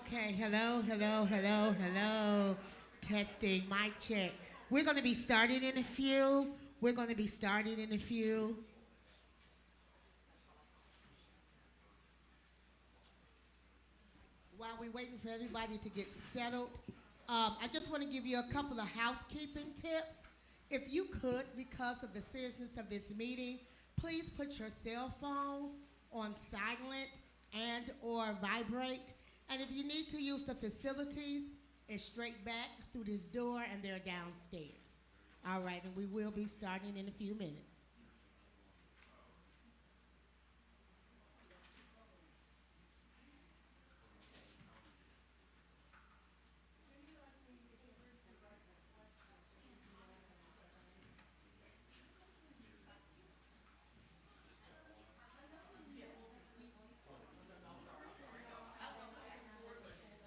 Okay, hello, hello, hello, hello. Testing, mic check. We're going to be starting in a few. We're going to be starting in a few. While we're waiting for everybody to get settled, I just want to give you a couple of housekeeping tips. If you could, because of the seriousness of this meeting, please put your cell phones on silent and or vibrate. And if you need to use the facilities, it's straight back through this door and they're downstairs. All right, and we will be starting in a few minutes.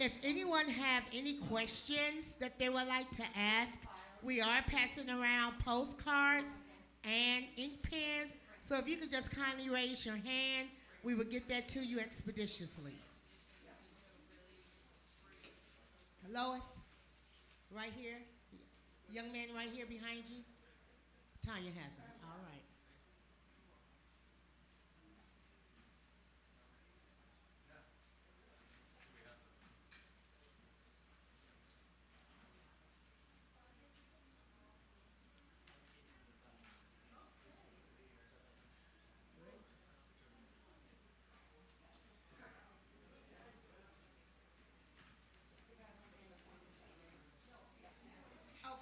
If anyone have any questions that they would like to ask, we are passing around postcards and ink pens. So if you could just kindly raise your hand, we will get that to you expeditiously. Lois, right here. Young man right here behind you. Tanya has them. All right.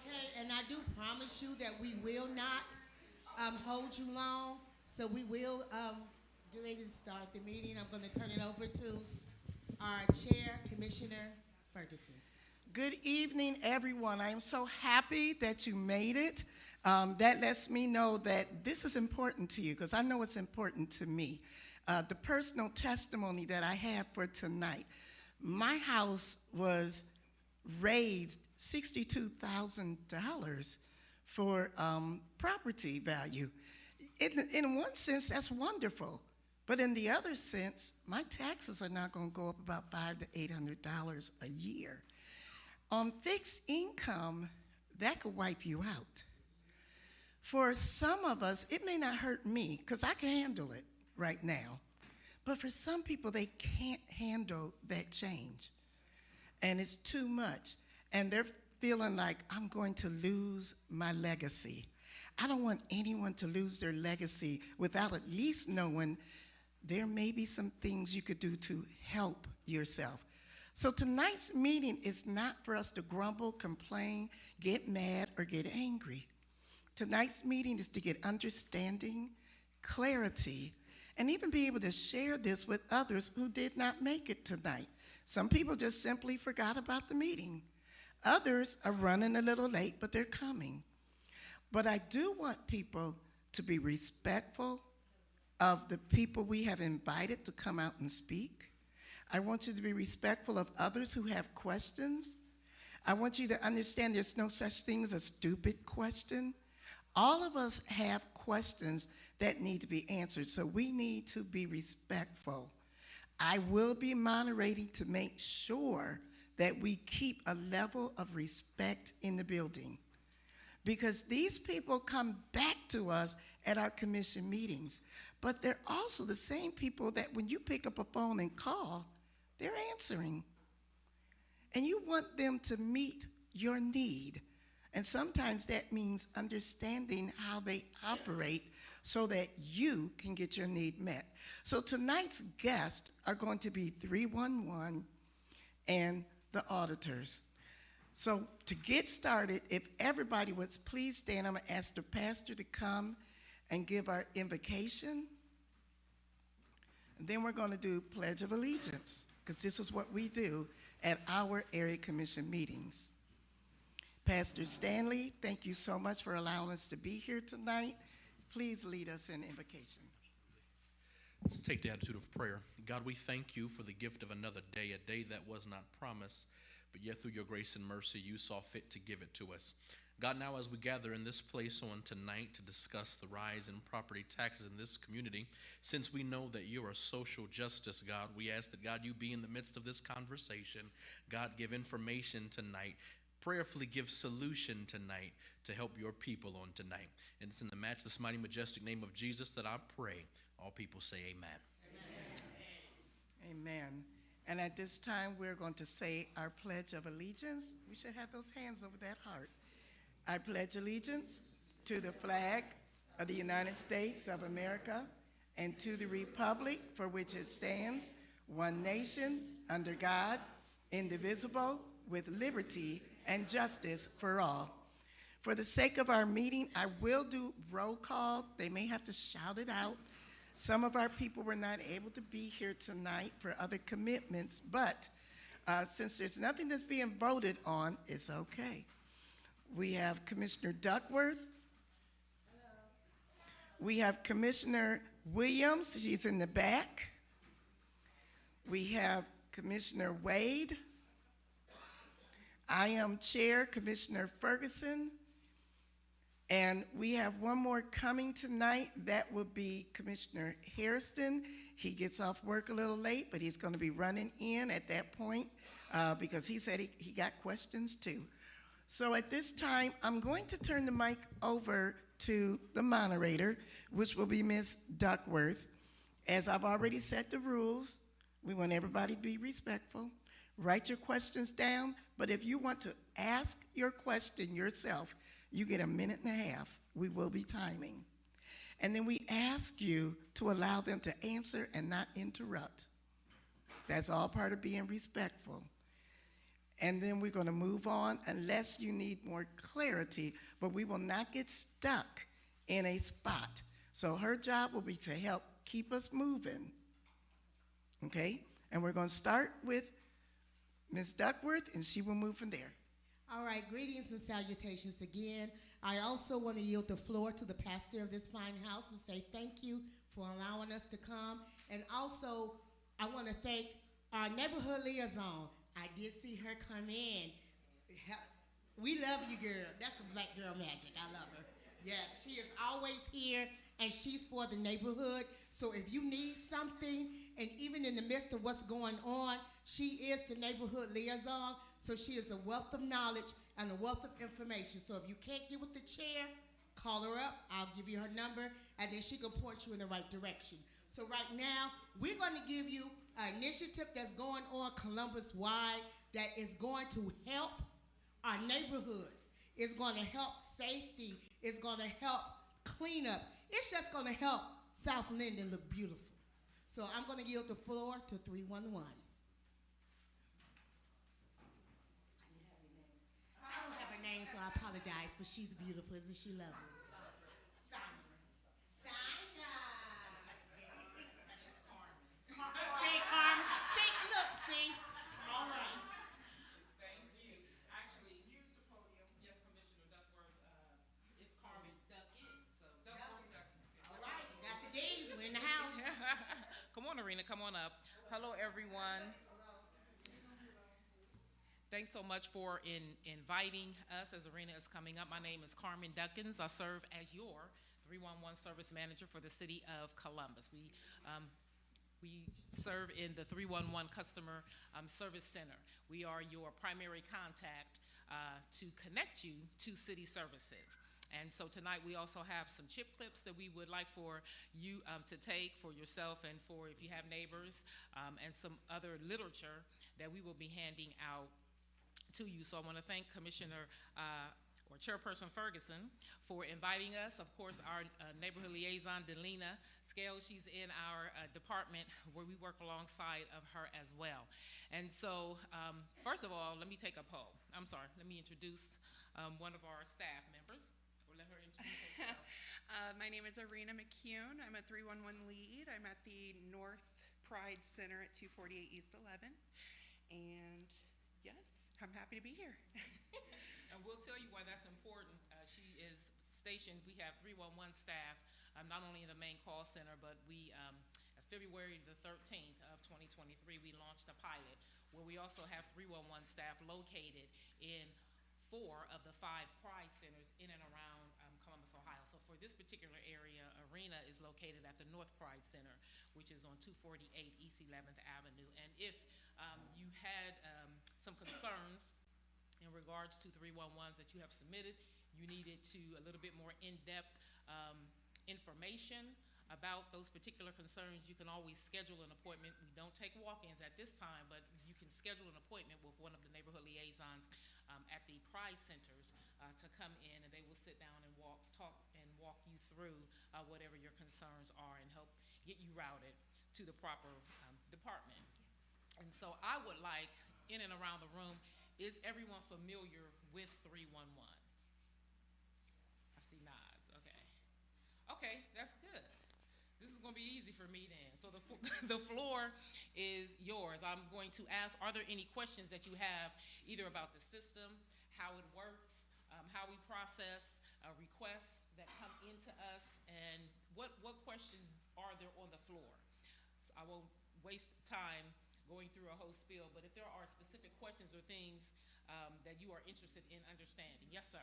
Okay, and I do promise you that we will not hold you long. So we will get ready to start the meeting. I'm going to turn it over to our chair, Commissioner Ferguson. Good evening, everyone. I am so happy that you made it. That lets me know that this is important to you because I know it's important to me. The personal testimony that I have for tonight. My house was raised $62,000 for property value. In one sense, that's wonderful. But in the other sense, my taxes are not going to go up about $500 to $800 a year. On fixed income, that could wipe you out. For some of us, it may not hurt me because I can handle it right now. But for some people, they can't handle that change. And it's too much. And they're feeling like, I'm going to lose my legacy. I don't want anyone to lose their legacy without at least knowing there may be some things you could do to help yourself. So tonight's meeting is not for us to grumble, complain, get mad, or get angry. Tonight's meeting is to get understanding, clarity, and even be able to share this with others who did not make it tonight. Some people just simply forgot about the meeting. Others are running a little late, but they're coming. But I do want people to be respectful of the people we have invited to come out and speak. I want you to be respectful of others who have questions. I want you to understand there's no such thing as a stupid question. All of us have questions that need to be answered, so we need to be respectful. I will be moderating to make sure that we keep a level of respect in the building, because these people come back to us at our commission meetings, but they're also the same people that when you pick up a phone and call, they're answering. And you want them to meet your need. And sometimes that means understanding how they operate so that you can get your need met. So tonight's guests are going to be 311 and the auditors. So to get started, if everybody would please stand, I'm going to ask the pastor to come and give our invocation. And then we're going to do Pledge of Allegiance, because this is what we do at our area commission meetings. Pastor Stanley, thank you so much for allowing us to be here tonight. Please lead us in invocation. Let's take the attitude of prayer. God, we thank you for the gift of another day, a day that was not promised, but yet through your grace and mercy, you saw fit to give it to us. God, now as we gather in this place on tonight to discuss the rise in property taxes in this community, since we know that you are social justice, God, we ask that, God, you be in the midst of this conversation. God, give information tonight. Prayerfully give solution tonight to help your people on tonight. And it's in the matchless, mighty, majestic name of Jesus that I pray. All people say amen. Amen. And at this time, we're going to say our Pledge of Allegiance. We should have those hands over that heart. I pledge allegiance to the flag of the United States of America and to the republic for which it stands, one nation, under God, indivisible, with liberty and justice for all. For the sake of our meeting, I will do roll call. They may have to shout it out. Some of our people were not able to be here tonight for other commitments, but since there's nothing that's being voted on, it's okay. We have Commissioner Duckworth. Hello. We have Commissioner Williams. She's in the back. We have Commissioner Wade. I am Chair, Commissioner Ferguson. And we have one more coming tonight. That will be Commissioner Hairston. He gets off work a little late, but he's going to be running in at that point because he said he got questions too. So at this time, I'm going to turn the mic over to the moderator, which will be Ms. Duckworth. As I've already set the rules, we want everybody to be respectful. Write your questions down, but if you want to ask your question yourself, you get 1.5 minutes. We will be timing. And then we ask you to allow them to answer and not interrupt. That's all part of being respectful. And then we're going to move on unless you need more clarity, but we will not get stuck in a spot. So her job will be to help keep us moving. Okay? And we're going to start with Ms. Duckworth, and she will move from there. All right, greetings and salutations again. I also want to yield the floor to the pastor of this fine house and say thank you for allowing us to come. And also, I want to thank our neighborhood liaison. I did see her come in. We love you, girl. That's some black girl magic. I love her. Yes, she is always here, and she's for the neighborhood. So if you need something, and even in the midst of what's going on, she is the neighborhood liaison. So she is a wealth of knowledge and a wealth of information. So if you can't get with the chair, call her up. I'll give you her number, and then she can point you in the right direction. So right now, we're going to give you an initiative that's going on Columbus-wide that is going to help our neighborhoods. It's going to help safety. It's going to help cleanup. It's just going to help South Linden look beautiful. So I'm going to yield the floor to 311. I don't have her name, so I apologize, but she's beautiful. Isn't she lovely? Say Carmen. See, look, see. All right. Thank you. Actually, use the podium. Yes, Commissioner Duckworth. It's Carmen Duckins. So Duckworth. All right. Got the D's. We're in the house. Come on, Arena. Come on up. Hello, everyone. Thanks so much for inviting us as Arena is coming up. My name is Carmen Duckins. I serve as your 311 service manager for the city of Columbus. We serve in the 311 Customer Service Center. We are your primary contact to connect you to city services. And so tonight we also have some chip clips that we would like for you to take for yourself and for if you have neighbors and some other literature that we will be handing out to you. So I want to thank Commissioner or Chairperson Ferguson for inviting us. Of course, our neighborhood liaison, Delina Scale, she's in our department where we work alongside of her as well. And so, first of all, let me take a poll. I'm sorry, let me introduce one of our staff members. Or let her introduce herself. My name is Arena McCune. I'm a 311 lead. I'm at the North Pride Center at 248 East 11. And yes, I'm happy to be here. And we'll tell you why that's important. She is stationed, we have 311 staff, not only in the main call center, but we, February the 13th of 2023, we launched a pilot where we also have 311 staff located in 4 of the 5 Pride Centers in and around Columbus, Ohio. So for this particular area, Arena is located at the North Pride Center, which is on 248 East 11th Avenue. And if you had some concerns in regards to 311s that you have submitted, you needed a little bit more in-depth information about those particular concerns, you can always schedule an appointment. We don't take walk-ins at this time, but you can schedule an appointment with one of the neighborhood liaisons at the Pride Centers to come in, and they will sit down and walk you through whatever your concerns are and help get you routed to the proper department. And so I would like, in and around the room, is everyone familiar with 311? I see nods. Okay, that's good. This is going to be easy for me then. So the floor is yours. I'm going to ask, are there any questions that you have either about the system, how it works, how we process requests that come into us, and what questions are there on the floor? So I won't waste time going through a whole spiel, but if there are specific questions or things that you are interested in understanding. Yes, sir.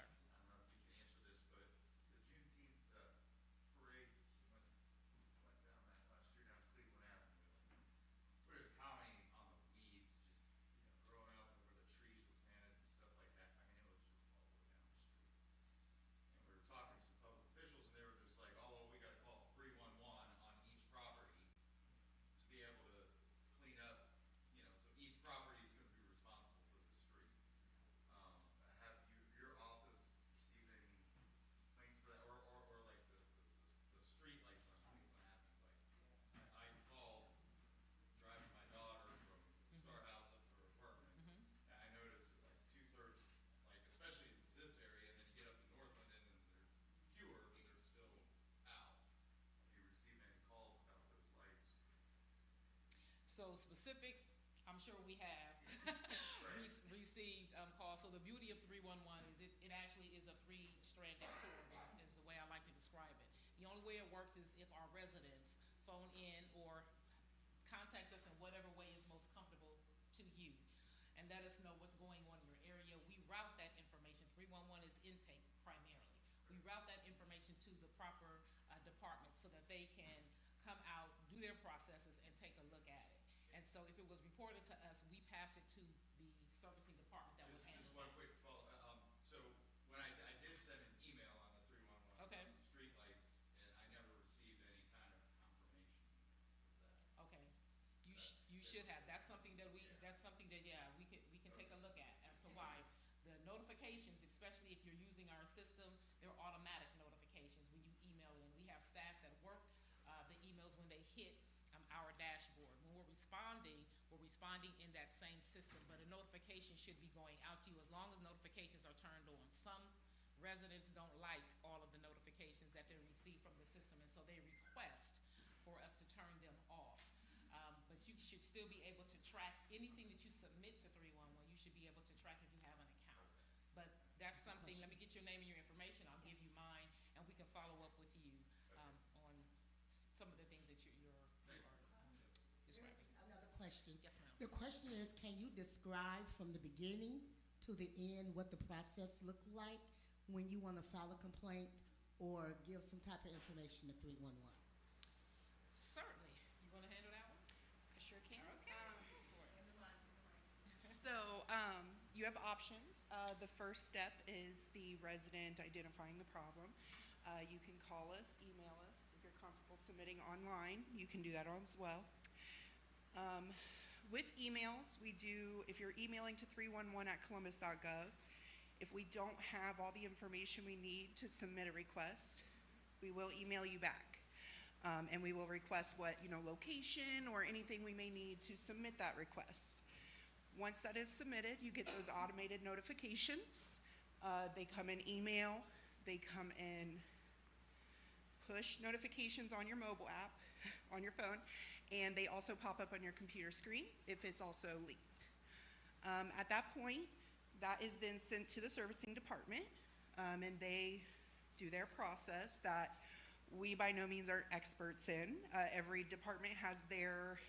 So specifics, I'm sure we have received calls. So the beauty of 311 is it actually is a 3-stranded cord, is the way I like to describe it. The only way it works is if our residents phone in or contact us in whatever way is most comfortable to you and let us know what's going on in your area. We route that information. 311 is intake primarily. We route that information to the proper department so that they can come out, do their processes, and take a look at it. And so if it was reported to us, we pass it to the servicing department that would handle it. Just one quick follow-up. So when I did send an email on the 311 Okay. on the street lights, and I never received any kind of confirmation. Is that? Okay, you should have. That's something that we can take a look at as to why the notifications, especially if you're using our system, they're automatic notifications when you email in. We have staff that work the emails when they hit our dashboard. When we're responding in that same system, but a notification should be going out to you as long as notifications are turned on. Some residents don't like all of the notifications that they receive from the system, and so they request for us to turn them off. But you should still be able to track anything that you submit to 311. You should be able to track if you have an account. But that's something, let me get your name and your information, I'll give you mine, and we can follow up with you on some of the things that you're describing. Another question. Yes, ma'am. The question is, can you describe from the beginning to the end what the process looked like when you want to file a complaint or give some type of information to 311? Certainly. You want to handle that one? I sure can. Okay. So you have options. The first step is the resident identifying the problem. You can call us, email us. If you're comfortable submitting online, you can do that as well. With emails, if you're emailing to 311@columbus.gov, if we don't have all the information we need to submit a request, we will email you back. And we will request what, location or anything we may need to submit that request. Once that is submitted, you get those automated notifications. They come in email, they come in push notifications on your mobile app, on your phone, and they also pop up on your computer screen if it's also leaked. At that point, that is then sent to the servicing department, and they do their process that we by no means are experts in. Every department has their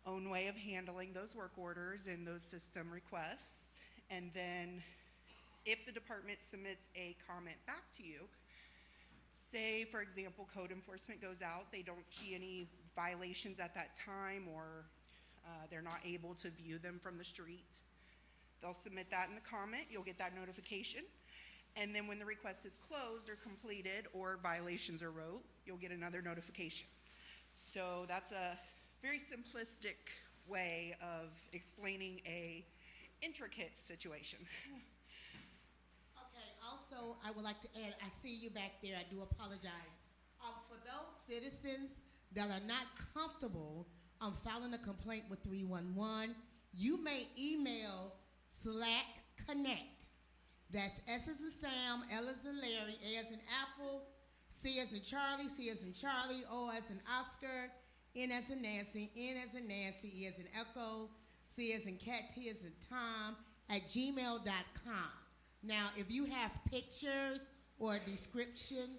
own way of handling those work orders and those system requests. And then if the department submits a comment back to you, say, for example, code enforcement goes out, they don't see any violations at that time, or they're not able to view them from the street, they'll submit that in the comment, you'll get that notification. And then when the request is closed or completed, or violations are wrote, you'll get another notification. So that's a very simplistic way of explaining a intricate situation. Okay, also, I would like to add, I see you back there, I do apologize. For those citizens that are not comfortable filing a complaint with 311, you may email Slack Connect. That's S as in Sam, L as in Larry, A as in Apple, C as in Charlie, C as in Charlie, O as in Oscar, N as in Nancy, N as in Nancy, E as in Echo, C as in Cat, T as in Tom, at gmail.com. Now, if you have pictures or a description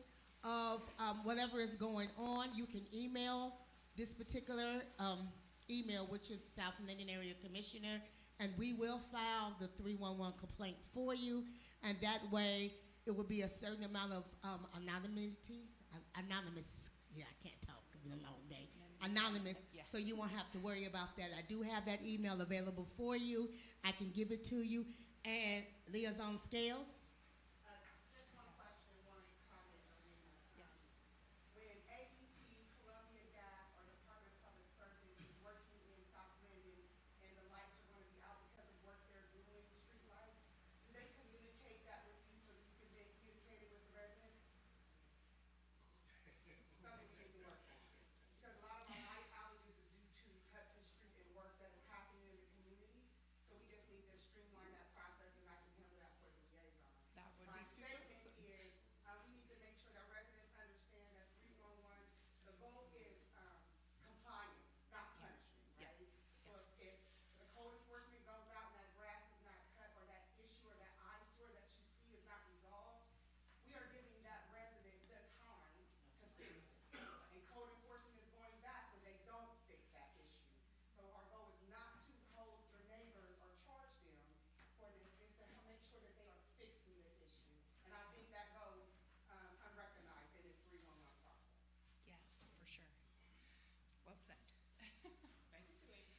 of whatever is going on, you can email this particular email, which is South Linden Area Commissioner, and we will file the 311 complaint for you, and that way it will be a certain amount of anonymous, yeah, I can't talk, it's been a long day, anonymous, Yeah. so you won't have to worry about that. I do have that email available for you. I can give it to you. And liaison scales? Just one question, one comment, Arena. Yes. When AEP, Columbia Gas, or Department of Public Service is working in South Linden and the lights are going to be out because of work they're doing, street lights, do they communicate that with you so you can then communicate it with the residents? Something we can work on. Because a lot of our light outages is due to Hudson Street and work that is happening in the community. So we just need to streamline that process, and I can handle that for the liaison. That would My be super. statement is, we need to make sure that residents understand that 311, the goal is compliance, not punishment, right? Yes, So if the code enforcement goes out and that grass is not cut, or that issue or that eyesore that you see is not resolved, we are giving that resident the time to fix it. And code enforcement is going back when they don't fix that issue. So our goal is not to hold your neighbors or charge them for this, is to make sure that they are fixing the issue. And I think that goes unrecognized in this 311 process. Yes, for sure. Well said. Thank you, lady.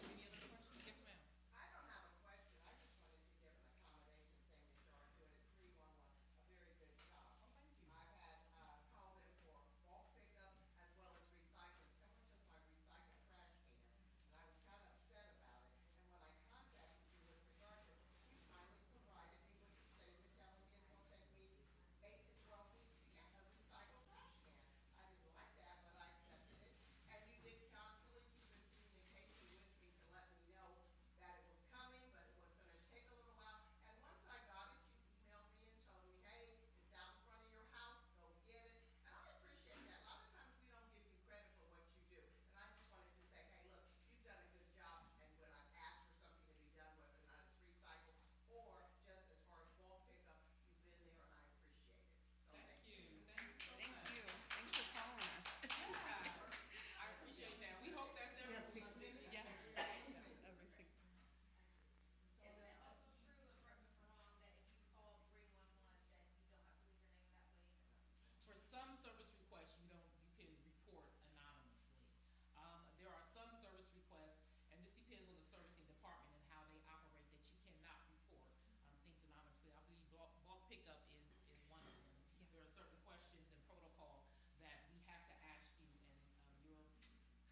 Any other questions? Yes, ma'am. I don't have a question, I just wanted to give an accommodation, saying that y'all are doing it 311, a very good job. Oh, thank you. I've had, called in for bulk pickup as well as recycling. Someone took my recycled trash can, and I was kind of upset about it. And when I contacted you with regard to, you kindly provided me with a statement telling me it's gonna take me 8 to 12 weeks to get a recycled trash can. I didn't like that, but I accepted it. And you did constantly keep in communication with me to let me know that it was coming, but it was gonna take a little while. And once I got it, you emailed me and told me, hey, it's out in front of your house, go get it. And I appreciate that. A lot of times we don't give you credit for what you do. And I just wanted to say, hey, look, you've done a good job. And when I've asked for something to be done, whether or not it's recycled or just as far as bulk pickup, you've been there and I appreciate it. So Thank you. Thank you so Thank much. you. Thanks for calling us. Yeah, I appreciate that. We hope that's We have 6 everyone. minutes. Yes. Everything. Isn't it also true, and correct me if I'm wrong, that if you call 311, that you don't have to leave your name that way either? For some service requests, you can report anonymously. There are some service requests, and this depends on the servicing department and how they operate, that you cannot report things anonymously. I believe bulk pickup is one of them. There are certain questions and protocol that we have to ask you, and your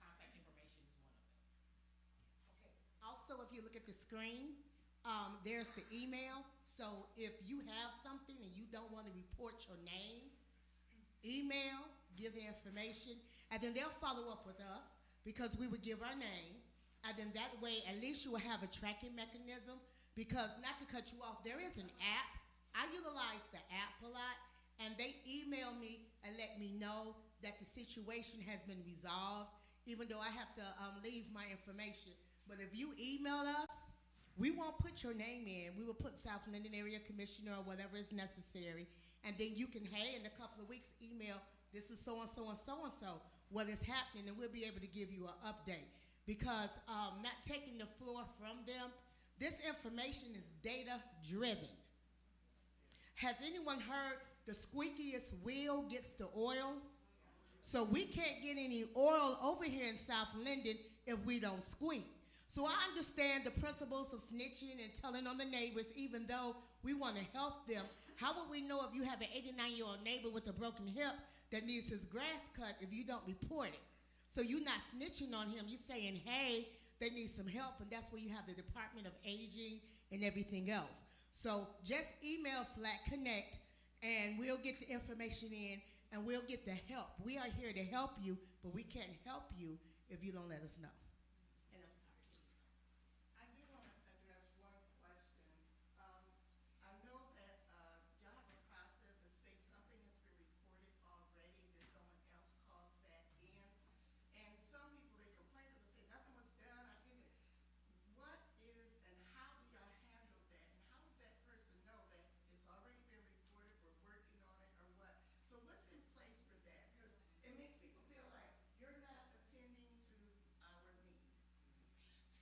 contact information is one of them. Okay. Also, if you look at the screen, there's the email. So if you have something and you don't want to report your name, email, give the information, and then they'll follow up with us because we would give our name. And then that way, at least you will have a tracking mechanism, because not to cut you off, there is an app. I utilize the app a lot, and they email me and let me know that the situation has been resolved, even though I have to leave my information. But if you email us, we won't put your name in. We will put South Linden Area Commissioner or whatever is necessary. And then you can, hey, in a couple of weeks, email, this is so-and-so and so-and-so, what is happening, and we'll be able to give you an update. Because not taking the floor from them, This information is data driven. Has anyone heard the squeakiest wheel gets the oil? So we can't get any oil over here in South Linden if we don't squeak. So I understand the principles of snitching and telling on the neighbors, even though we want to help them. How would we know if you have an 89-year-old neighbor with a broken hip that needs his grass cut if you don't report it? So you're not snitching on him. You're saying, hey, they need some help, and that's where you have the Department of Aging and everything else. So just email Slack Connect, and we'll get the information in, and we'll get the help. We are here to help you, but we can't help you if you don't let us know. And I'm sorry. I do want to address one question. I know that y'all have a process of say something has been reported already, that someone else calls that in. And some people, they complain because they say nothing was done. I think that what is and how do y'all handle that? And how does that person know that it's already been reported, we're working on it, or what? So what's in place for that? Because it makes people feel like you're not attending to our needs.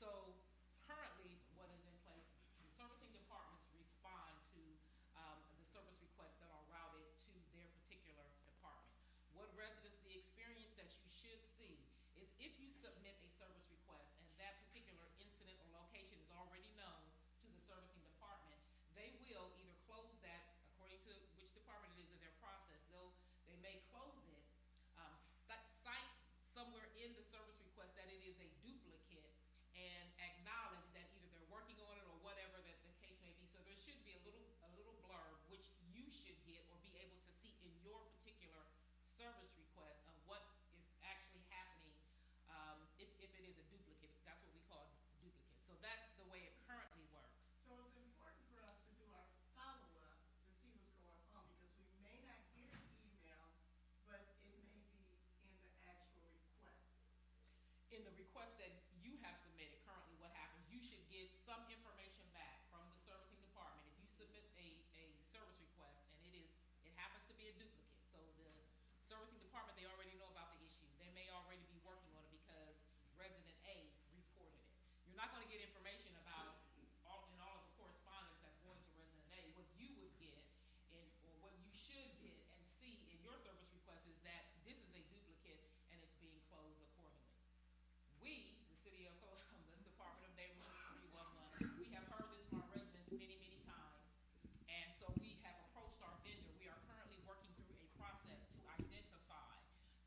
So currently, what is in place, the servicing departments respond to the service requests that are routed to their particular department. What residents, the experience that you should see is if you submit a service request and that particular incident or location is already known to the servicing department, they will either close that according to which department it is in their process. They may close it, cite somewhere in the service request that it is a duplicate, and acknowledge that either they're working on it or whatever that the case may be. So there should be a little blurb which you should get or be able to see in your particular service request of what is actually happening if it is a duplicate. That's what we call duplicate. So that's the way it currently works. So it's important for us to do our follow-up to see what's going on because we may not get an email, but it may be in the actual request. In the request that you have submitted, currently what happens, you should get some information back from the servicing department. If you submit a service request and it happens to be a duplicate, so the servicing department, they already know about the issue. They may already be working on it because resident A reported it. You're not gonna get information about in all of the correspondence that's going to resident A. What you would get or what you should get and see in your service request is that this is a duplicate and it's being closed accordingly. We, the City of Columbus, Department of Neighborhoods 311, we have heard this from our residents many, many times. And so we have approached our vendor. We are currently working through a process to identify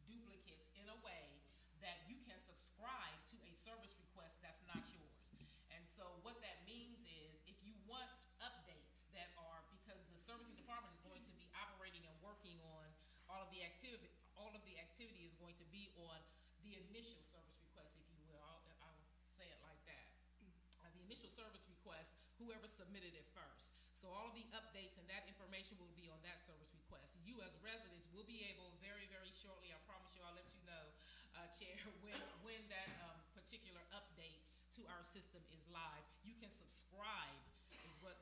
duplicates in a way that you can subscribe to a service request that's not yours. And so what that means is if you want updates that are, because the servicing department is going to be operating and working on all of the activity is going to be on the initial service request, if you will. I'll say it like that. The initial service request, whoever submitted it first. So all of the updates and that information will be on that service request. You as residents will be able very, very shortly, I promise you, I'll let you know, Chair, when that particular update to our system is live. You can subscribe, is what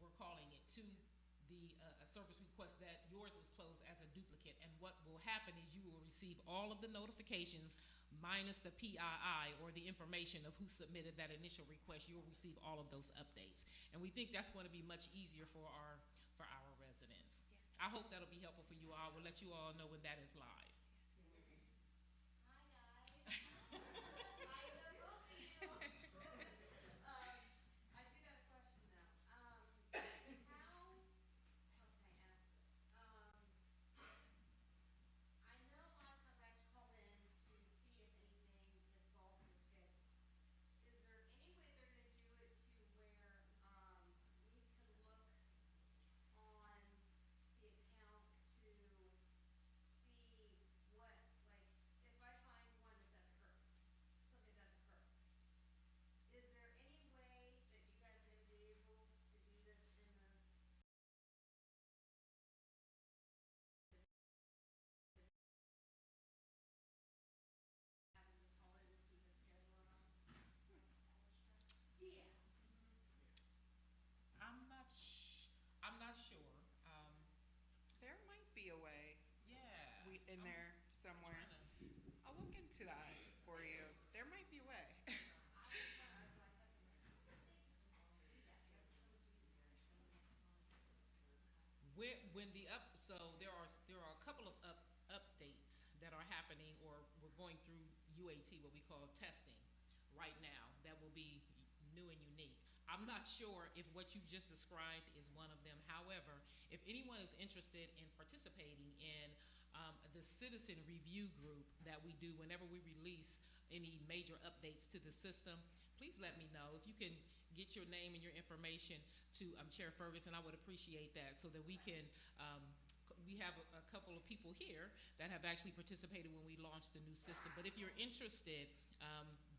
we're calling it, to the service request that yours was closed as a duplicate. And what will happen is you will receive all of the notifications minus the PII or the information of who submitted that initial request. You'll receive all of those updates. And we think that's going to be much easier for our residents. I hope that'll be helpful for you all. We'll let you all know when that is live. Hi, guys. I know both of you. I do got a question though. How can I ask this? I know a lot of times I have to call in to see if anything involved the schedule. Is there any way they're gonna do it to where, we can look on the account to see what, like, if I find one that's at the curb, somebody's at the curb, is there any way that you guys are gonna be able to do this in the having to call in to see the schedule or not? Yeah. I'm not sure. There might be a way Yeah. in there somewhere. I'll look into that for you. There might be a way. When so there are a couple of updates that are happening, or we're going through UAT, what we call testing, right now, that will be new and unique. I'm not sure if what you've just described is one of them. However, if anyone is interested in participating in the citizen review group that we do whenever we release any major updates to the system, please let me know. If you can get your name and your information to Chair Ferguson, I would appreciate that, so that we can, we have a couple of people here that have actually participated when we launched the new system. But if you're interested,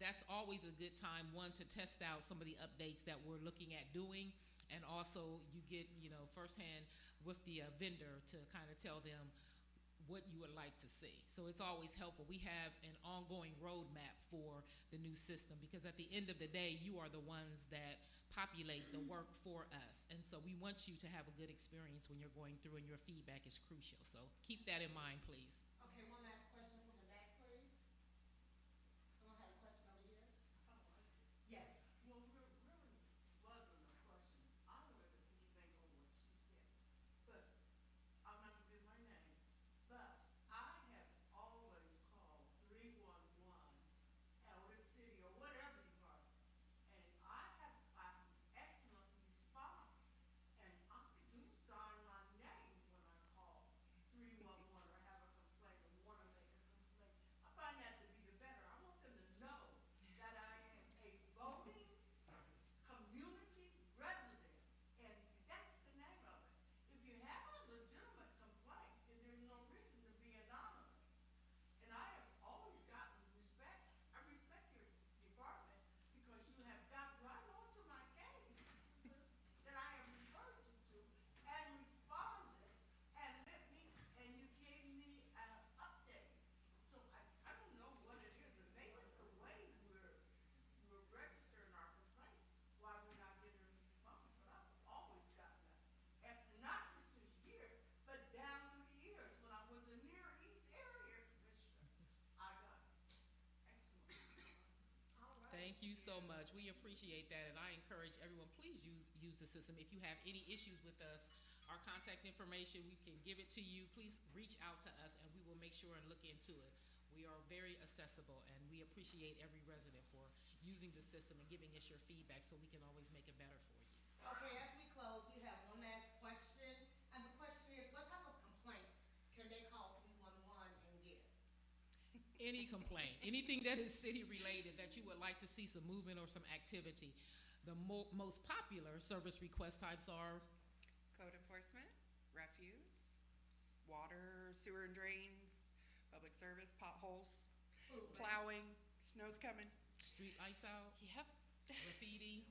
that's always a good time, one, to test out some of the updates that we're looking at doing, and also you get, firsthand with the vendor to kind of tell them what you would like to see. So it's always helpful. We have an ongoing roadmap for the new system, because at the end of the day, you are the ones that populate the work for us. And so we want you to have a good experience when you're going through, and your feedback is crucial. So keep that in mind, please. Okay, one last question from the back, please. Someone had a question over here? Yes. Well, really wasn't a question. I don't have anything on what she said, but I'm not gonna give my name. But I have always called 311, Elder City, or whatever you call it, and I have gotten excellent response. And I do sign my name when I call 311 or have a complaint or want to make a complaint. I find that to be the better. I want them to know that I am a voting community resident, and that's the name of it. If you have a legitimate complaint, then there's no reason to be anonymous. And I have always gotten respect. I respect your department because you have got right onto my cases that I have referred you to and responded and let me, and you gave me an update. So I don't know what it is, and maybe it's the way we're registering our complaints, why we're not getting a response, but I've always gotten that. And not just this year, but down through the years, when I was a Near East Area Commissioner, I got excellent responses. All right. Thank you so much. We appreciate that, and I encourage everyone, please use the system. If you have any issues with us, our contact information, we can give it to you. Please reach out to us, and we will make sure and look into it. We are very accessible, and we appreciate every resident for using the system and giving us your feedback, so we can always make it better for you. Okay, as we close, we have one last question, and the question is, what type of complaints can they call 311 and get? Any complaint, anything that is city related that you would like to see some movement or some activity. The most popular service request types are Code enforcement, refuse, water, sewer and drains, public service, potholes, plowing, snow's coming. street lights out, Yep. graffiti,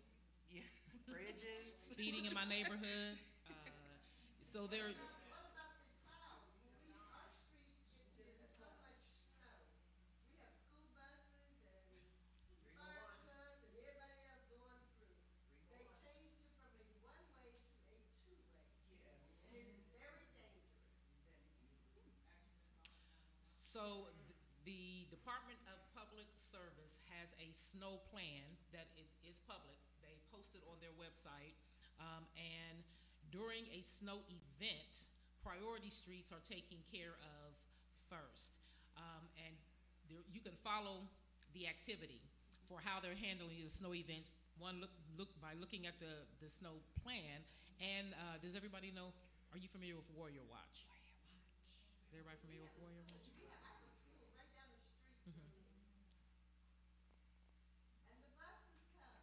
Yeah, bridges. speeding in my neighborhood. So there, What about the clouds? Our streets get so much snow. We have school buses and fire trucks and everybody else going through. They changed it from a one-way to a two-way. Yes. And it is very dangerous. so the Department of Public Service has a snow plan that it is public. They post it on their website, and during a snow event, priority streets are taken care of first. And you can follow the activity for how they're handling the snow events. One, look by looking at the snow plan. And does everybody know, are you familiar with Warrior Watch? Is everybody familiar with Warrior Watch? We have, I have a school right down the street from me. And the buses come,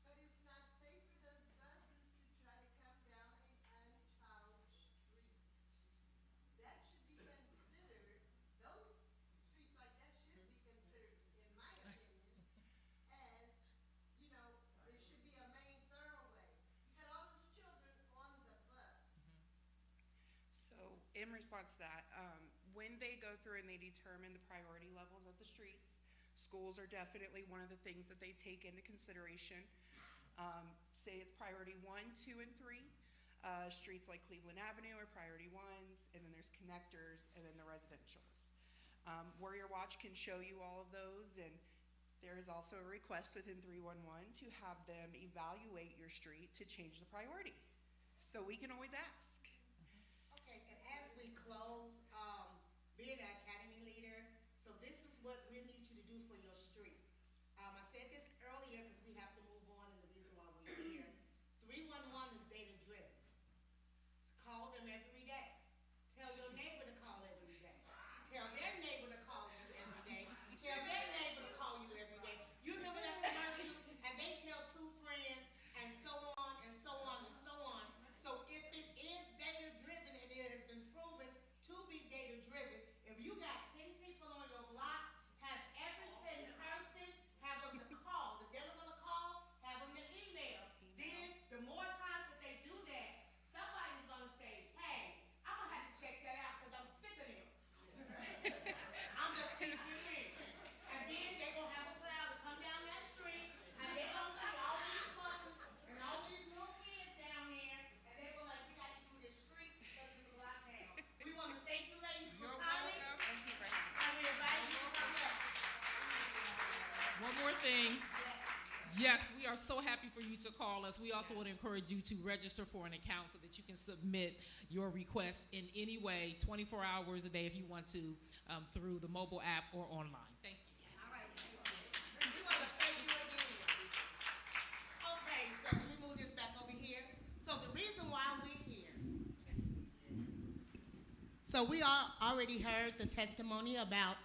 but it's not safe for those buses to try to come down an unplowed street. That should be considered, those streets like that should be considered, in my opinion, as, there should be a main thoroughway. You got all those children on the bus. So in response to that, when they go through and they determine the priority levels of the streets, schools are definitely one of the things that they take into consideration. Say it's priority 1, 2, and 3. Streets like Cleveland Avenue are priority 1s, and then there's connectors, and then the residentials. Warrior Watch can show you all of those, and there is also a request within 311 to have them evaluate your street to change the priority. So we can always ask. close, being an academy leader, so this is what we need you to do for your street. I said this earlier because we have to move on, and the reason why we're here. 311 is data driven. Call them every day. Tell your neighbor to call every day. Tell their neighbor to call you every day. Tell their neighbor to call you every day. You remember that commercial? And they tell two friends, and so on and so on and so on. So if it is data driven, and it has been proven to be data driven, if you got 10 people on your block, have every 10 person have them to call. If they're gonna call, have them to email. Then the more times that they do that, somebody's gonna say, hey, I'm gonna have to check that out because I'm sick of them. I'm just keeping it real. And then they're gonna have a crowd to come down that street, and they're gonna see all these buses and all these little kids down there, and they're gonna like, we got to do this street because it's a lockdown. We wanna thank you ladies for coming. Thank you for having And we invite you to come up. us. One more thing. Yes, we are so happy for you to call us. We also would encourage you to register for an account so that you can submit your requests in any way, 24 hours a day if you want to, through the mobile app or online. Thank you. All right. We wanna thank you again. Okay, so let me move this back over here. So the reason why we're here. So we already heard the testimony about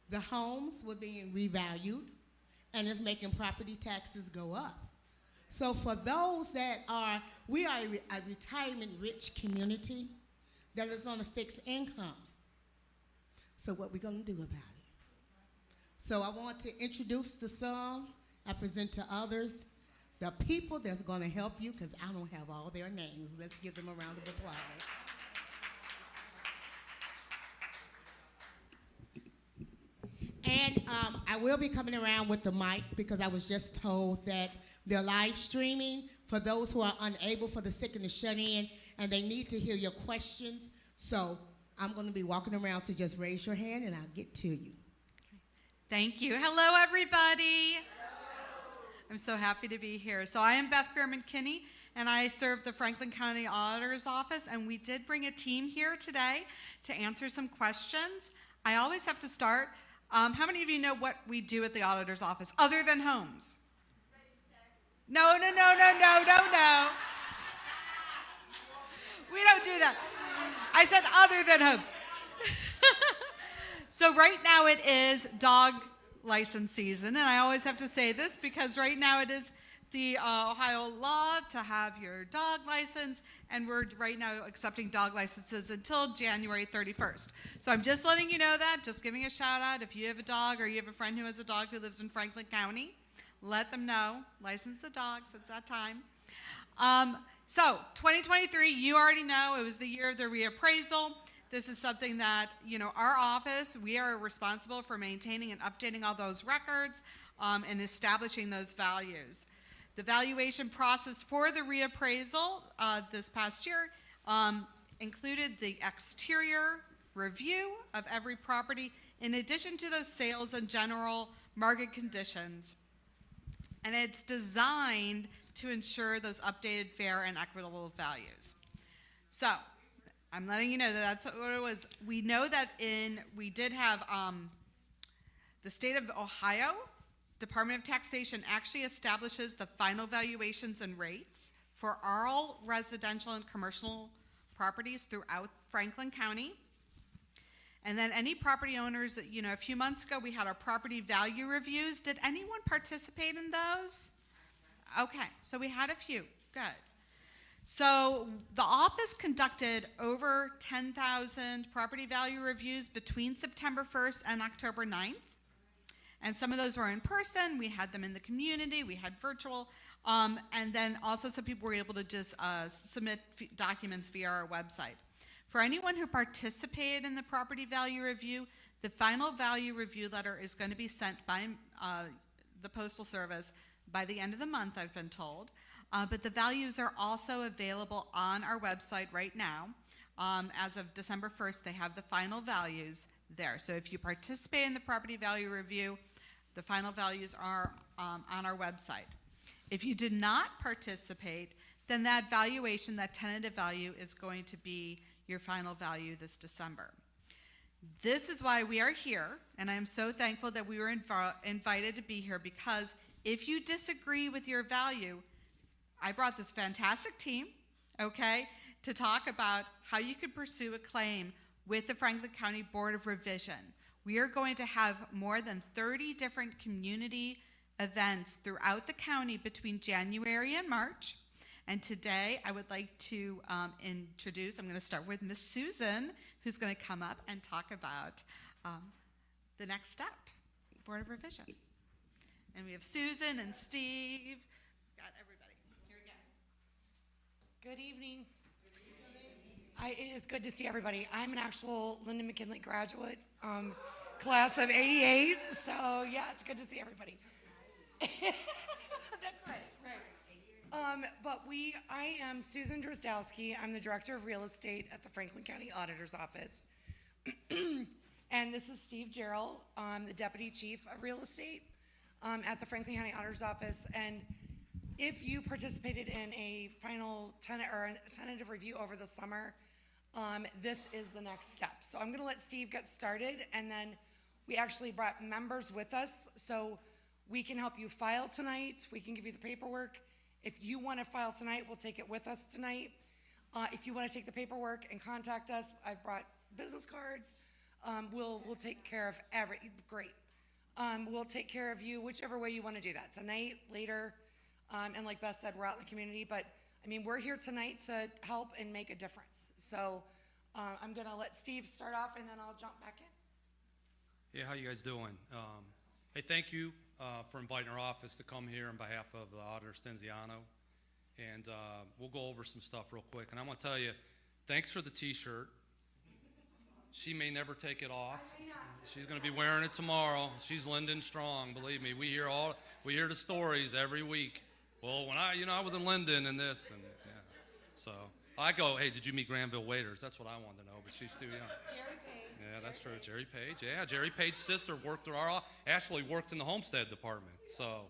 the homes were being revalued, and it's making property taxes go up. So for those that we are a retirement-rich community that is on a fixed income. So what we gonna do about it? So I want to introduce to some, I present to others, the people that's gonna help you, because I don't have all their names. Let's give them a round of applause. And I will be coming around with the mic because I was just told that they're live streaming for those who are unable, for the sick and the shut in, and they need to hear your questions. So I'm going to be walking around, so just raise your hand and I'll get to you. Thank you. Hello, everybody. I'm so happy to be here. So I am Beth Fairman-Kinney, and I serve the Franklin County Auditor's Office, and we did bring a team here today to answer some questions. I always have to start. How many of you know what we do at the Auditor's Office, other than homes? No. We don't do that. I said other than homes. So right now it is dog license season, and I always have to say this because right now it is the Ohio law to have your dog license, and we're right now accepting dog licenses until January 31st. So I'm just letting you know that, just giving a shout out. If you have a dog or you have a friend who has a dog who lives in Franklin County, let them know, license the dogs, it's that time. So 2023, you already know it was the year of the reappraisal. This is something that, our office, we are responsible for maintaining and updating all those records and establishing those values. The valuation process for the reappraisal this past year included the exterior review of every property, in addition to those sales and general market conditions. And it's designed to ensure those updated, fair, and equitable values. So I'm letting you know that that's what it was. We know that we did have the state of Ohio Department of Taxation actually establishes the final valuations and rates for all residential and commercial properties throughout Franklin County. And then any property owners that, a few months ago we had our property value reviews. Did anyone participate in those? Okay, so we had a few. Good. So the office conducted over 10,000 property value reviews between September 1st and October 9th. And some of those were in person. We had them in the community. We had virtual. And then also some people were able to just submit documents via our website. For anyone who participated in the property value review, the final value review letter is going to be sent by the Postal Service by the end of the month, I've been told. But the values are also available on our website right now. As of December 1st, they have the final values there. So if you participate in the property value review, the final values are on our website. If you did not participate, then that valuation, that tentative value, is going to be, your final value this December. This is why we are here, and I am so thankful that we were invited to be here, because if you disagree with your value, I brought this fantastic team, okay, to talk about how you could pursue a claim with the Franklin County Board of Revision. We are going to have more than 30 different community events throughout the county between January and March. And today I would like to introduce, I'm going to start with Miss Susan, who's going to come up and talk about the next step, Board of Revision. And we have Susan and Steve, got everybody here again. Good evening. It is good to see everybody. I'm an actual Linden McKinley graduate, class of '88, so yeah, it's good to see everybody. That's right. But I am Susan Drozdowski. I'm the Director of Real Estate at the Franklin County Auditor's Office. And this is Steve Gerald. I'm the Deputy Chief of Real Estate at the Franklin County Auditor's Office. And if you participated in a final tentative review over the summer, this is the next step. So I'm going to let Steve get started, and then we actually brought members with us, so we can help you file tonight. We can give you the paperwork. If you want to file tonight, we'll take it with us tonight. If you want to take the paperwork and contact us, I've brought business cards. We'll take care of great. We'll take care of you whichever way you want to do that, tonight, later, and like Beth said, we're out in the community, but I mean, we're here tonight to help and make a difference. So I'm gonna let Steve start off, and then I'll jump back in. Yeah, how you guys doing? Hey, thank you for inviting our office to come here on behalf of the Auditor Stenziano. And we'll go over some stuff real quick. And I want to tell you, thanks for the t-shirt. She may never take it off. She's going to be wearing it tomorrow. She's Linden strong, believe me. We hear the stories every week. Well, when I was in Linden and this, and yeah. So I go, hey, did you meet Granville Waiters? That's what I wanted to know, but she's too young. Jerry Page. Yeah, that's true. Jerry Page. Yeah, Jerry Page's sister worked through actually worked in the Homestead Department. So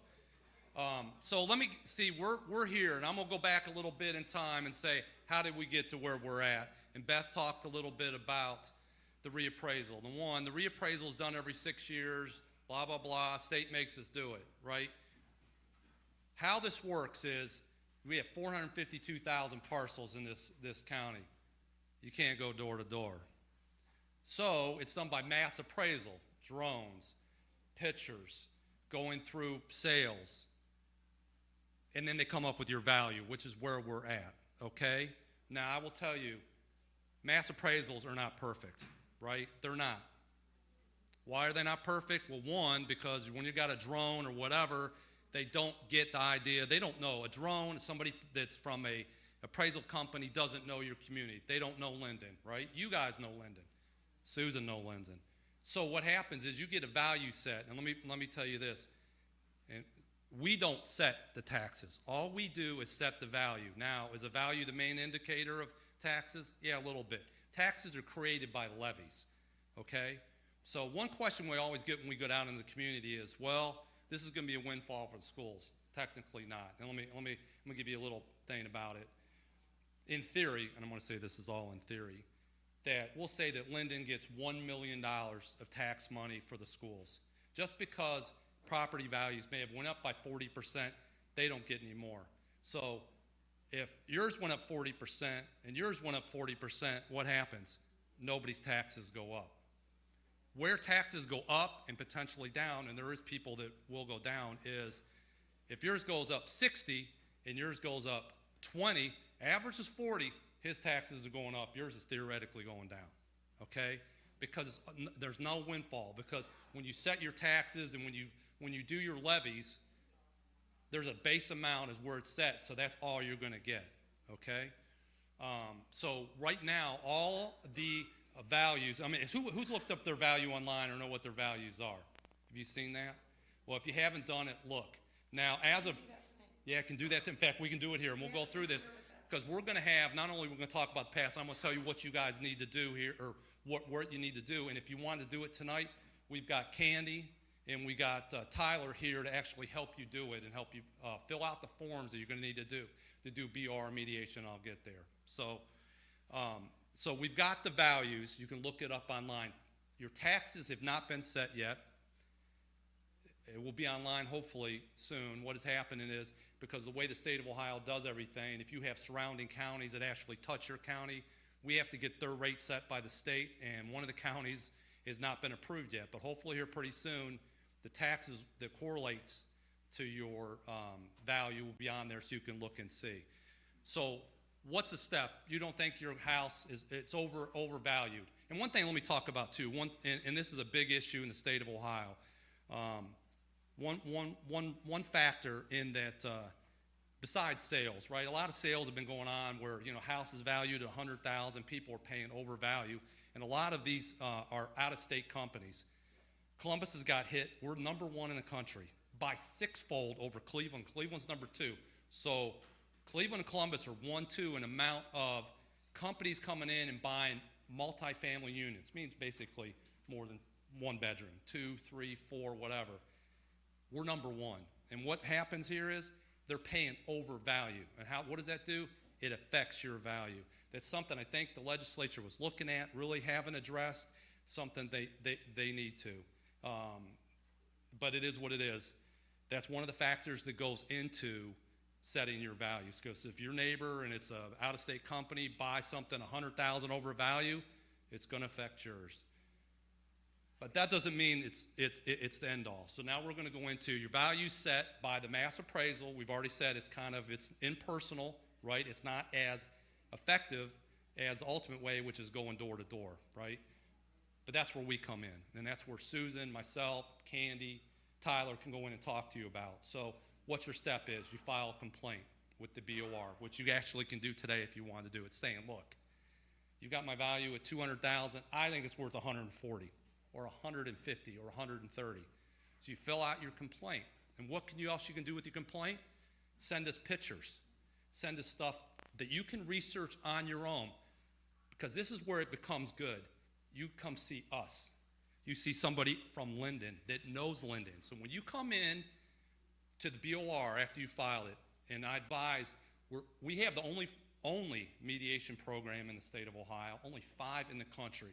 let me see. We're here, and I'm gonna go back a little bit in time and say, how did we get to where we're at? And Beth talked a little bit about the reappraisal. The reappraisal is done every 6 years. Blah blah blah. State makes us do it, right? How this works is we have 452,000 parcels in this county. You can't go door to door. So it's done by mass appraisal, drones, pictures, going through sales, and then they come up with your value, which is where we're at, okay? Now, I will tell you, mass appraisals are not perfect, right? They're not. Why are they not perfect? Well, one, because when you got a drone or whatever, they don't get the idea. They don't know. A drone, somebody that's from a appraisal company doesn't know your community. They don't know Linden, right? You guys know Linden. Susan knows Linden. So what happens is you get a value set, and let me tell you this, and we don't set the taxes. All we do is set the value. Now, is the value the main indicator of taxes? Yeah, a little bit. Taxes are created by levies, okay? So one question we always get when we go out in the community is, well, this is going to be a windfall for the schools. Technically not. And let me give you a little thing about it. In theory, and I'm going to say this is all in theory, that we'll say that Linden gets $1 million of tax money for the schools. Just because property values may have went up by 40%, they don't get any more. So if yours went up 40% and yours went up 40%, what happens? Nobody's taxes go up. Where taxes go up and potentially down, and there is people that will go down, is if yours goes up 60 and yours goes up 20, average is 40, his taxes are going up, yours is theoretically going down, okay? Because there's no windfall, because when you set your taxes and when you do your levies, there's a base amount is where it's set, so that's all you're gonna get, okay? So right now, all the values, I mean, who's looked up their value online or know what their values are? Have you seen that? Well, if you haven't done it, look. Now, as of, yeah, I can do that. In fact, we can do it here, and we'll go through this, because we're going to have, not only we're going to talk about the past, I'm going to tell you what you guys need to do here, or what you need to do, and if you want to do it tonight, we've got Candy, and we got Tyler here to actually help you do it and help you fill out the forms that you're going to need to do BR mediation. I'll get there. So So we've got the values. You can look it up online. Your taxes have not been set yet. It will be online hopefully soon. What is happening is, because of the way the state of Ohio does everything, if you have surrounding counties that actually touch your county, we have to get their rate set by the state, and one of the counties has not been approved yet. But hopefully here pretty soon, the taxes that correlates to your value will be on there so you can look and see. So what's the step? You don't think your house it's overvalued. And one thing let me talk about too, and this is a big issue in the state of Ohio. One factor in that, besides sales, right? A lot of sales have been going on where, you know, house is valued at $100,000, people are paying overvalue, and a lot of these are out-of-state companies. Columbus has got hit. We're number 1 in the country by 6-fold over Cleveland. Cleveland's number 2. So Cleveland and Columbus are 1-2 in amount of companies coming in and buying multifamily units. Means basically more than 1 bedroom, 2, 3, 4, whatever. We're number 1. And what happens here is they're paying overvalue. And what does that do? It affects your value. That's something I think the legislature was looking at, really haven't addressed, something they need to. But it is what it is. That's one of the factors that goes into setting your values. Because if your neighbor and it's an out-of-state company buys something $100,000 over value, it's going to affect yours. But that doesn't mean it's the end all. So now we're going to go into your value set by the mass appraisal. We've already said it's impersonal, right? It's not as effective as the ultimate way, which is going door to door, right? But that's where we come in. And that's where Susan, myself, Candy, Tyler can go in and talk to you about. So what your step is, you file a complaint with the BOR, which you actually can do today if you want to do it, saying, look, you got my value at $200,000. I think it's worth $140 or $150 or $130. So you fill out your complaint. And what else you can do with your complaint? Send us pictures. Send us stuff that you can research on your own, because this is where it becomes good. You come see us. You see somebody from Linden that knows Linden. So when you come in to the BOR after you file it, and I advise, we have the only mediation program in the state of Ohio, only 5 in the country.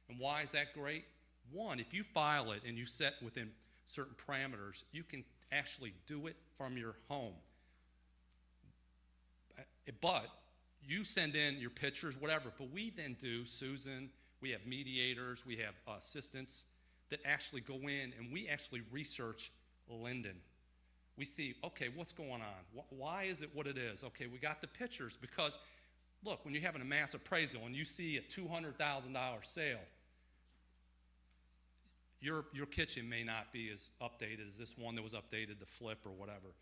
And why is that great? One, if you file it and you set within certain parameters, you can actually do it from your home. But you send in your pictures, whatever, but we then do, Susan, we have mediators, we have assistants that actually go in and we actually research Linden. We see, okay, what's going on? Why is it what it is? Okay, we got the pictures because, look, when you're having a mass appraisal and you see a $200,000 sale, your kitchen may not be as updated as this one that was updated to flip or whatever.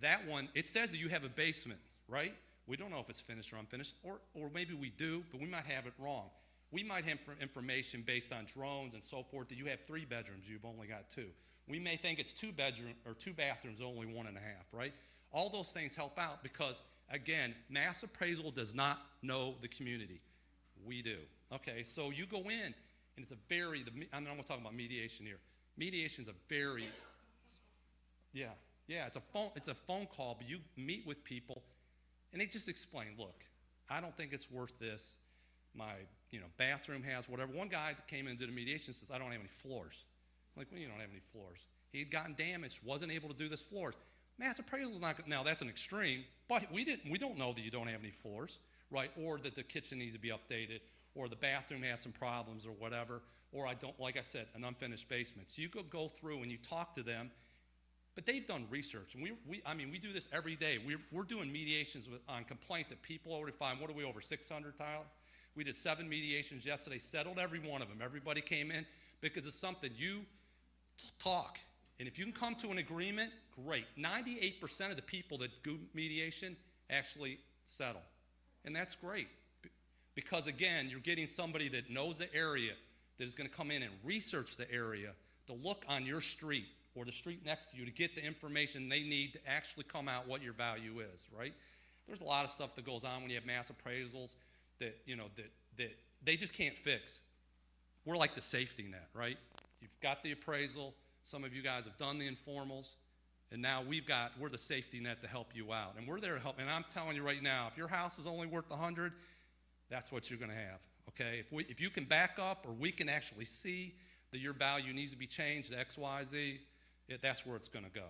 That one, it says that you have a basement, right? We don't know if it's finished or unfinished, or maybe we do, but we might have it wrong. We might have information based on drones and so forth that you have 3 bedrooms, you've only got 2. We may think it's 2 bathrooms, only 1.5, right? All those things help out because, again, mass appraisal does not know the community. We do. Okay, so you go in, and it's I'm going to talk about mediation here. Mediation is a very, it's a phone call, but you meet with people, and they just explain, look, I don't think it's worth this. My, bathroom has whatever. One guy that came in and did a mediation says, I don't have any floors. I'm like, well, you don't have any floors. He had gotten damaged, wasn't able to do this floors. Mass appraisal is not good. Now, that's an extreme, but we don't know that you don't have any floors, right? Or that the kitchen needs to be updated, or the bathroom has some problems or whatever, or like I said, an unfinished basement. So you go through and you talk to them, but they've done research. And we do this every day. We're doing mediations on complaints that people already find. What are we, over 600, Tyler? We did 7 mediations yesterday, settled every one of them. Everybody came in because it's something you talk. And if you can come to an agreement, great. 98% of the people that do mediation actually settle. And that's great. Because again, you're getting somebody that knows the area, that is going to come in and research the area, to look on your street or the street next to you to get the information they need to actually come out what your value is, right? There's a lot of stuff that goes on when you have mass appraisals that, that they just can't fix. We're like the safety net, right? You've got the appraisal. Some of you guys have done the informals. And now we're the safety net to help you out. And we're there to help. And I'm telling you right now, if your house is only worth 100, that's what you're gonna have, okay? If you can back up, or we can actually see that your value needs to be changed to X, Y, Z, that's where it's gonna go,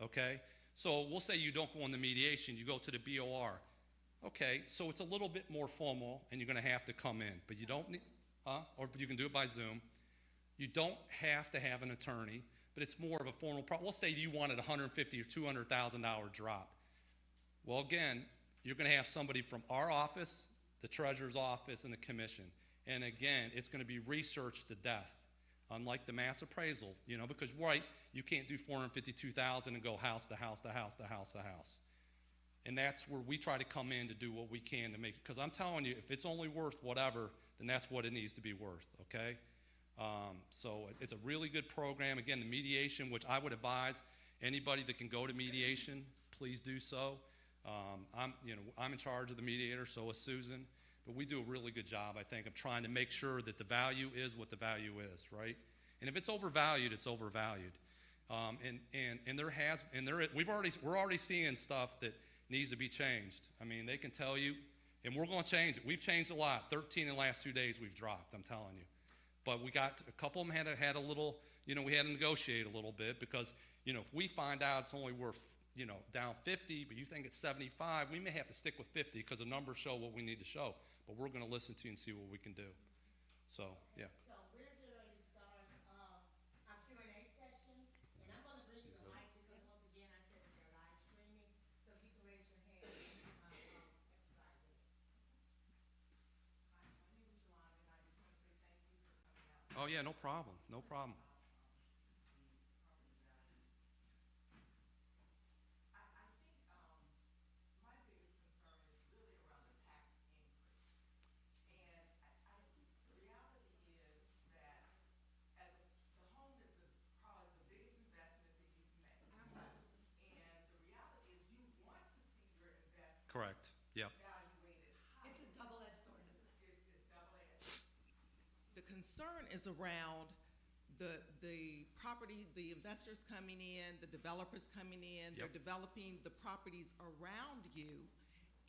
okay? So we'll say you don't go into mediation, you go to the BOR. Okay, so it's a little bit more formal, and you're gonna have to come in, but you don't need, or you can do it by Zoom. You don't have to have an attorney, but it's more of a formal we'll say you wanted $150,000 or $200,000 drop. Well, again, you're gonna have somebody from our office, the treasurer's office, and the commission. And again, it's gonna be researched to death, unlike the mass appraisal, you know, because, right, you can't do 452,000 and go house to house to house to house to house. And that's where we try to come in to do what we can to make, because I'm telling you, if it's only worth whatever, then that's what it needs to be worth, okay? So it's a really good program. Again, the mediation, which I would advise anybody that can go to mediation, please do so. I'm in charge of the mediator, so is Susan, but we do a really good job, I think, of trying to make sure that the value is what the value is, right? And if it's overvalued, it's overvalued. We're already seeing stuff that needs to be changed. I mean, they can tell you, and we're going to change it. We've changed a lot. 13 in the last 2 days we've dropped, I'm telling you. But we got a couple of them had a little, you know, we had to negotiate a little bit, because, you know, if we find out it's only worth, you know, down 50, but you think it's 75, we may have to stick with 50 because the numbers show what we need to show. But we're going to listen to you and see what we can do. So, yeah. So we're getting ready to start our Q&A session, and I'm going to bring you the mic because, once again, I said that they're live streaming, so if you can raise your hand, exercise it. Hi, my name is Yolanda, and I just want to say thank you for coming out. Oh, yeah, no problem. No problem. I think my biggest concern is really around the tax increase. And the reality is that the home is probably the biggest investment that you can make. Absolutely. And the reality is you want to see your investment Correct. Yep. evaluated higher. It's a double-edged sword, isn't it? It's double-edged. The concern is around the property, the investors coming in, the developers coming in, they're Yep. developing the properties around you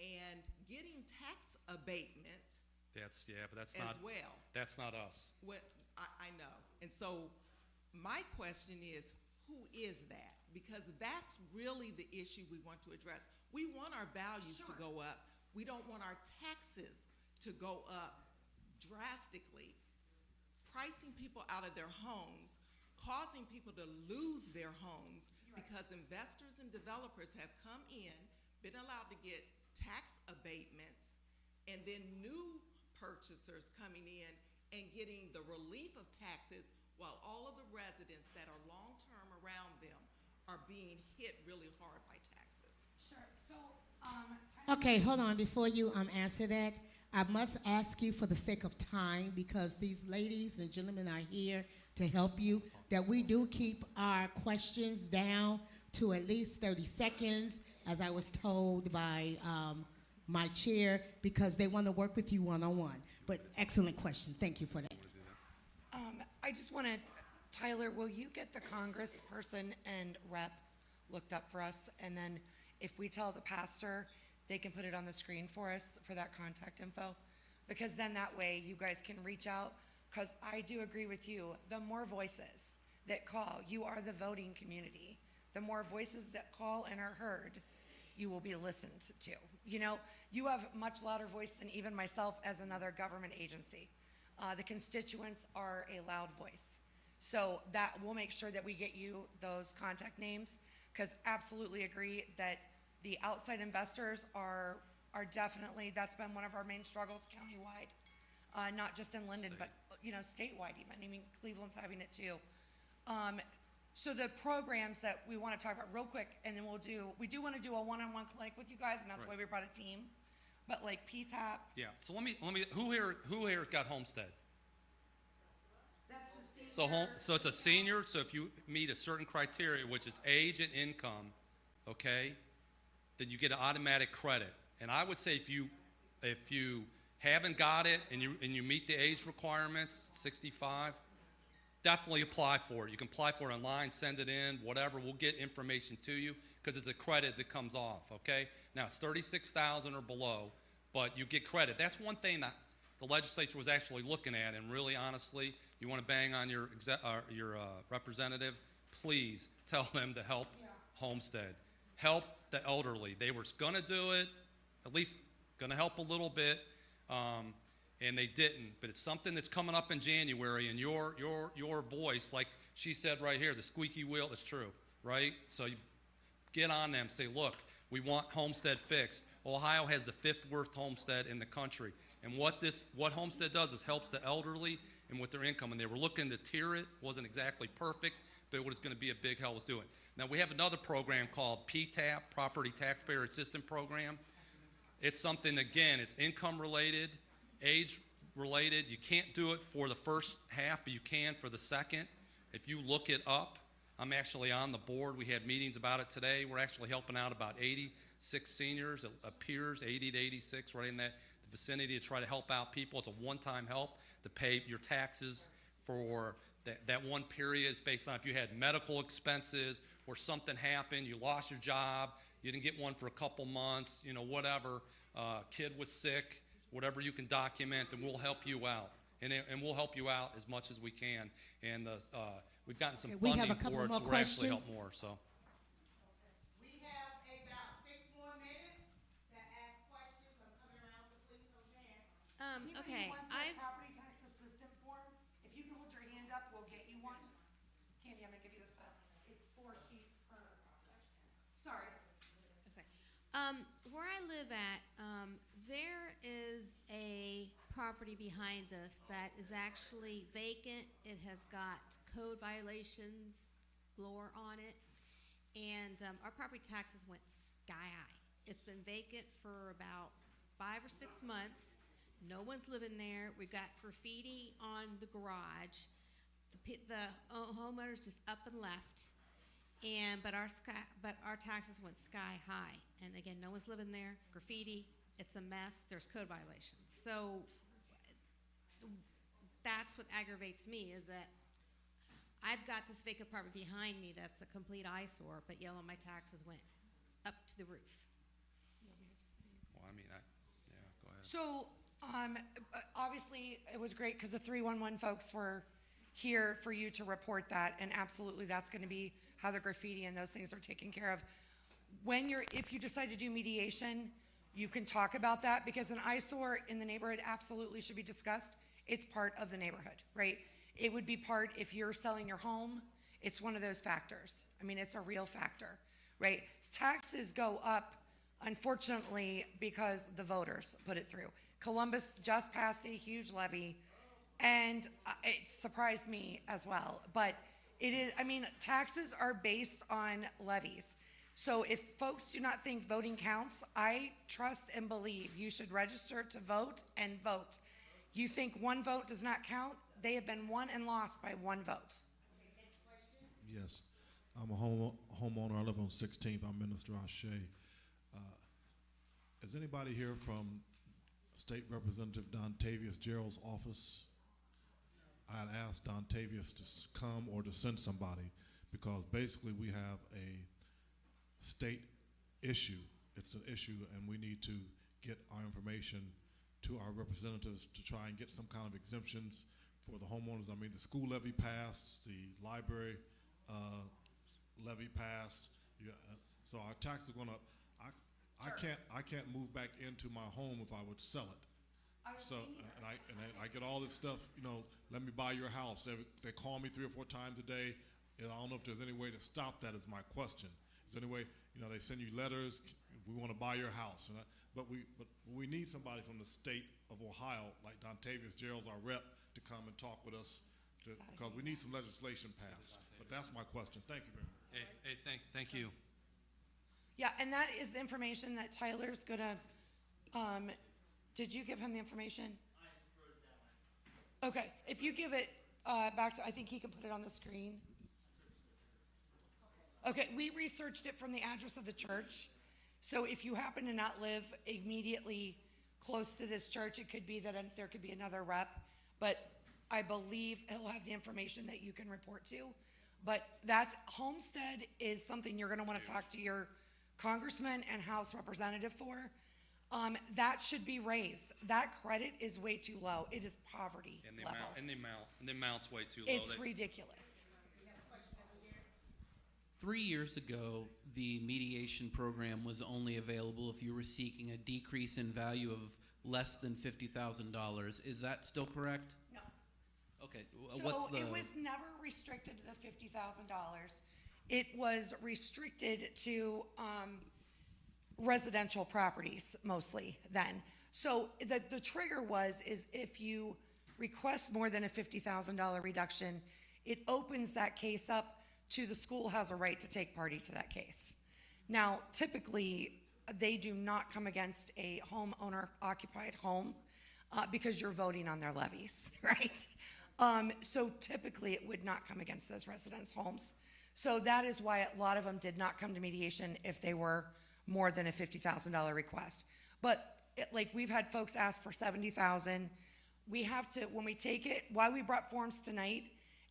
and getting tax abatement But that's as not, well. that's not us. What, I know. And so my question is, who is that? Because that's really the issue we want to address. We want our values to go up. We don't want our taxes to go up drastically, pricing people out of their homes, causing people to lose their homes because investors and developers have come in, been allowed to get tax abatements, and then new purchasers coming in and getting the relief of taxes while all of the residents that are long-term around them are being hit really hard by taxes. Sure, so, Okay, hold on. Before you answer that, I must ask you, for the sake of time, because these ladies and gentlemen are here to help you, that we do keep our questions down to at least 30 seconds, as I was told by my chair, because they want to work with you one-on-one. But excellent question. Thank you for that. I just want to, Tyler, will you get the congressperson and rep looked up for us? And then if we tell the pastor, they can put it on the screen for us for that contact info? Because then that way you guys can reach out, because I do agree with you. The more voices that call, you are the voting community. The more voices that call and are heard, you will be listened to. You know, you have a much louder voice than even myself as another government agency. The constituents are a loud voice. So that we'll make sure that we get you those contact names, because absolutely agree that the outside investors are definitely, that's been one of our main struggles countywide, not just in Linden, but, you know, statewide even. I mean, Cleveland's having it too. So the programs that we want to talk about real quick, and then we do want to do a one-on-one clinic with you guys, and that's why we brought a team. But like PTAP. Yeah, so let me, who here's got homestead? That's the senior. So it's a senior, so if you meet a certain criteria, which is age and income, okay, then you get an automatic credit. And I would say if you haven't got it and you meet the age requirements, 65, definitely apply for it. You can apply for it online, send it in, whatever. We'll get information to you because it's a credit that comes off, okay? Now, it's $36,000 or below, but you get credit. That's one thing that the legislature was actually looking at, and really honestly, you want to bang on your representative, please tell them to help Homestead. Help the elderly. They were going to do it, at least going to help a little bit, and they didn't. But it's something that's coming up in January, and your voice, like she said right here, the squeaky wheel, it's true, right? So you get on them, say, look, we want Homestead fixed. Ohio has the 5th worst homestead in the country. And what Homestead does is helps the elderly and with their income. And they were looking to tier it. Wasn't exactly perfect, but it was going to be a big help was doing. Now we have another program called PTAP, Property Taxpayer Assistance Program. It's something, again, it's income related, age related. You can't do it for the first half, but you can for the second. If you look it up, I'm actually on the board. We had meetings about it today. We're actually helping out about 86 seniors. It appears 80 to 86, right in that vicinity, to try to help out people. It's a one-time help to pay your taxes for that one period. It's based on if you had medical expenses or something happened, you lost your job, you didn't get one for a couple months, you know, whatever, kid was sick, whatever you can document, then we'll help you out. And we'll help you out as much as we can. And we've gotten some Okay, we have funding a couple for it, more so we're actually help questions. more. So. We have about 6 more minutes to ask questions. I'm coming around, so please hold your hand. Okay, I've, Property tax assistant form. If you can hold your hand up, we'll get you one. Candy, I'm gonna give you this back. It's 4 sheets per. Sorry. okay. Where I live at, there is a property behind us that is actually vacant. It has got code violations galore on it. And our property taxes went sky high. It's been vacant for about 5 or 6 months. No one's living there. We've got graffiti on the garage. The homeowners just up and left. But our taxes went sky high. And again, no one's living there. Graffiti, it's a mess. There's code violations. So that's what aggravates me is that I've got this vacant property behind me that's a complete eyesore, but yet my taxes went up to the roof. Well, I mean, yeah, go ahead. So, obviously, it was great because the 311 folks were here for you to report that, and absolutely, that's gonna be how the graffiti and those things are taken care of. If you decide to do mediation, you can talk about that, because an eyesore in the neighborhood absolutely should be discussed. It's part of the neighborhood, right? It would be part, if you're selling your home, it's one of those factors. I mean, it's a real factor, right? Taxes go up, unfortunately, because the voters put it through. Columbus just passed a huge levy, and it surprised me as well. But it is, I mean, taxes are based on levies. So if folks do not think voting counts, I trust and believe you should register to vote and vote. You think one vote does not count? They have been won and lost by one vote. Yes, I'm a homeowner. I live on 16th. I'm Minister Ashe. Is anybody here from State Representative Dontavius Gerald's office? I'd asked Dontavius to come or to send somebody, because basically we have a state issue. It's an issue, and we need to get our information to our representatives to try and get some kind of exemptions for the homeowners. I mean, the school levy passed, the library levy passed, so our taxes are going up. I can't move back into my home if I would sell it. So and I get all this stuff. You know, let me buy your house. They call me 3 or 4 times a day. And I don't know if there's any way to stop that. Is my question. Is there any way? You know, they send you letters. We want to buy your house, but we need somebody from the state of Ohio, like Dontavius Gerald's our rep, to come and talk with us, because we need some legislation passed. But that's my question. Thank you very much. Hey, thank you. Yeah, and that is the information that Tyler's gonna, did you give him the information? I wrote it down. Okay, if you give it back to, I think he can put it on the screen. Okay, we researched it from the address of the church. So if you happen to not live immediately close to this church, it could be that there could be another rep, but I believe he'll have the information that you can report to. But homestead is something you're gonna wanna talk to your congressman and House representative for. That should be raised. That credit is way too low. It is poverty And the level. amount's way too low. It's ridiculous. 3 years ago, the mediation program was only available if you were seeking a decrease in value of less than $50,000. Is that still correct? No. Okay, So it was never restricted to the $50,000. It was restricted to residential properties mostly then. So the trigger is if you request more than a $50,000 reduction, it opens that case up to the school has a right to take party to that case. Now, typically, they do not come against a homeowner occupied home because you're voting on their levies, right? So typically, it would not come against those residents' homes. So that is why a lot of them did not come to mediation if they were more than a $50,000 request. But we've had folks ask for $70,000. We have to, when we take it, why we brought forms tonight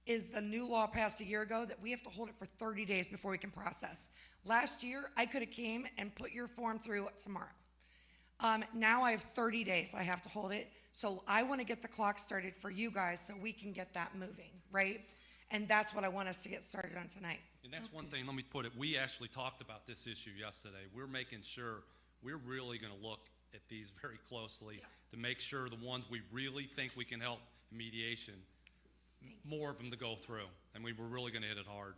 is the new law passed a year ago that we have to hold it for 30 days before we can process. Last year, I could have came and put your form through tomorrow. Now I have 30 days I have to hold it. So I want to get the clock started for you guys so we can get that moving, right? And that's what I want us to get started on tonight. And that's one thing, let me put it, we actually talked about this issue yesterday. We're making sure, we're really gonna look at these very closely to make sure the ones we really think we can help in mediation, more of them to go through. And we're really gonna hit it hard.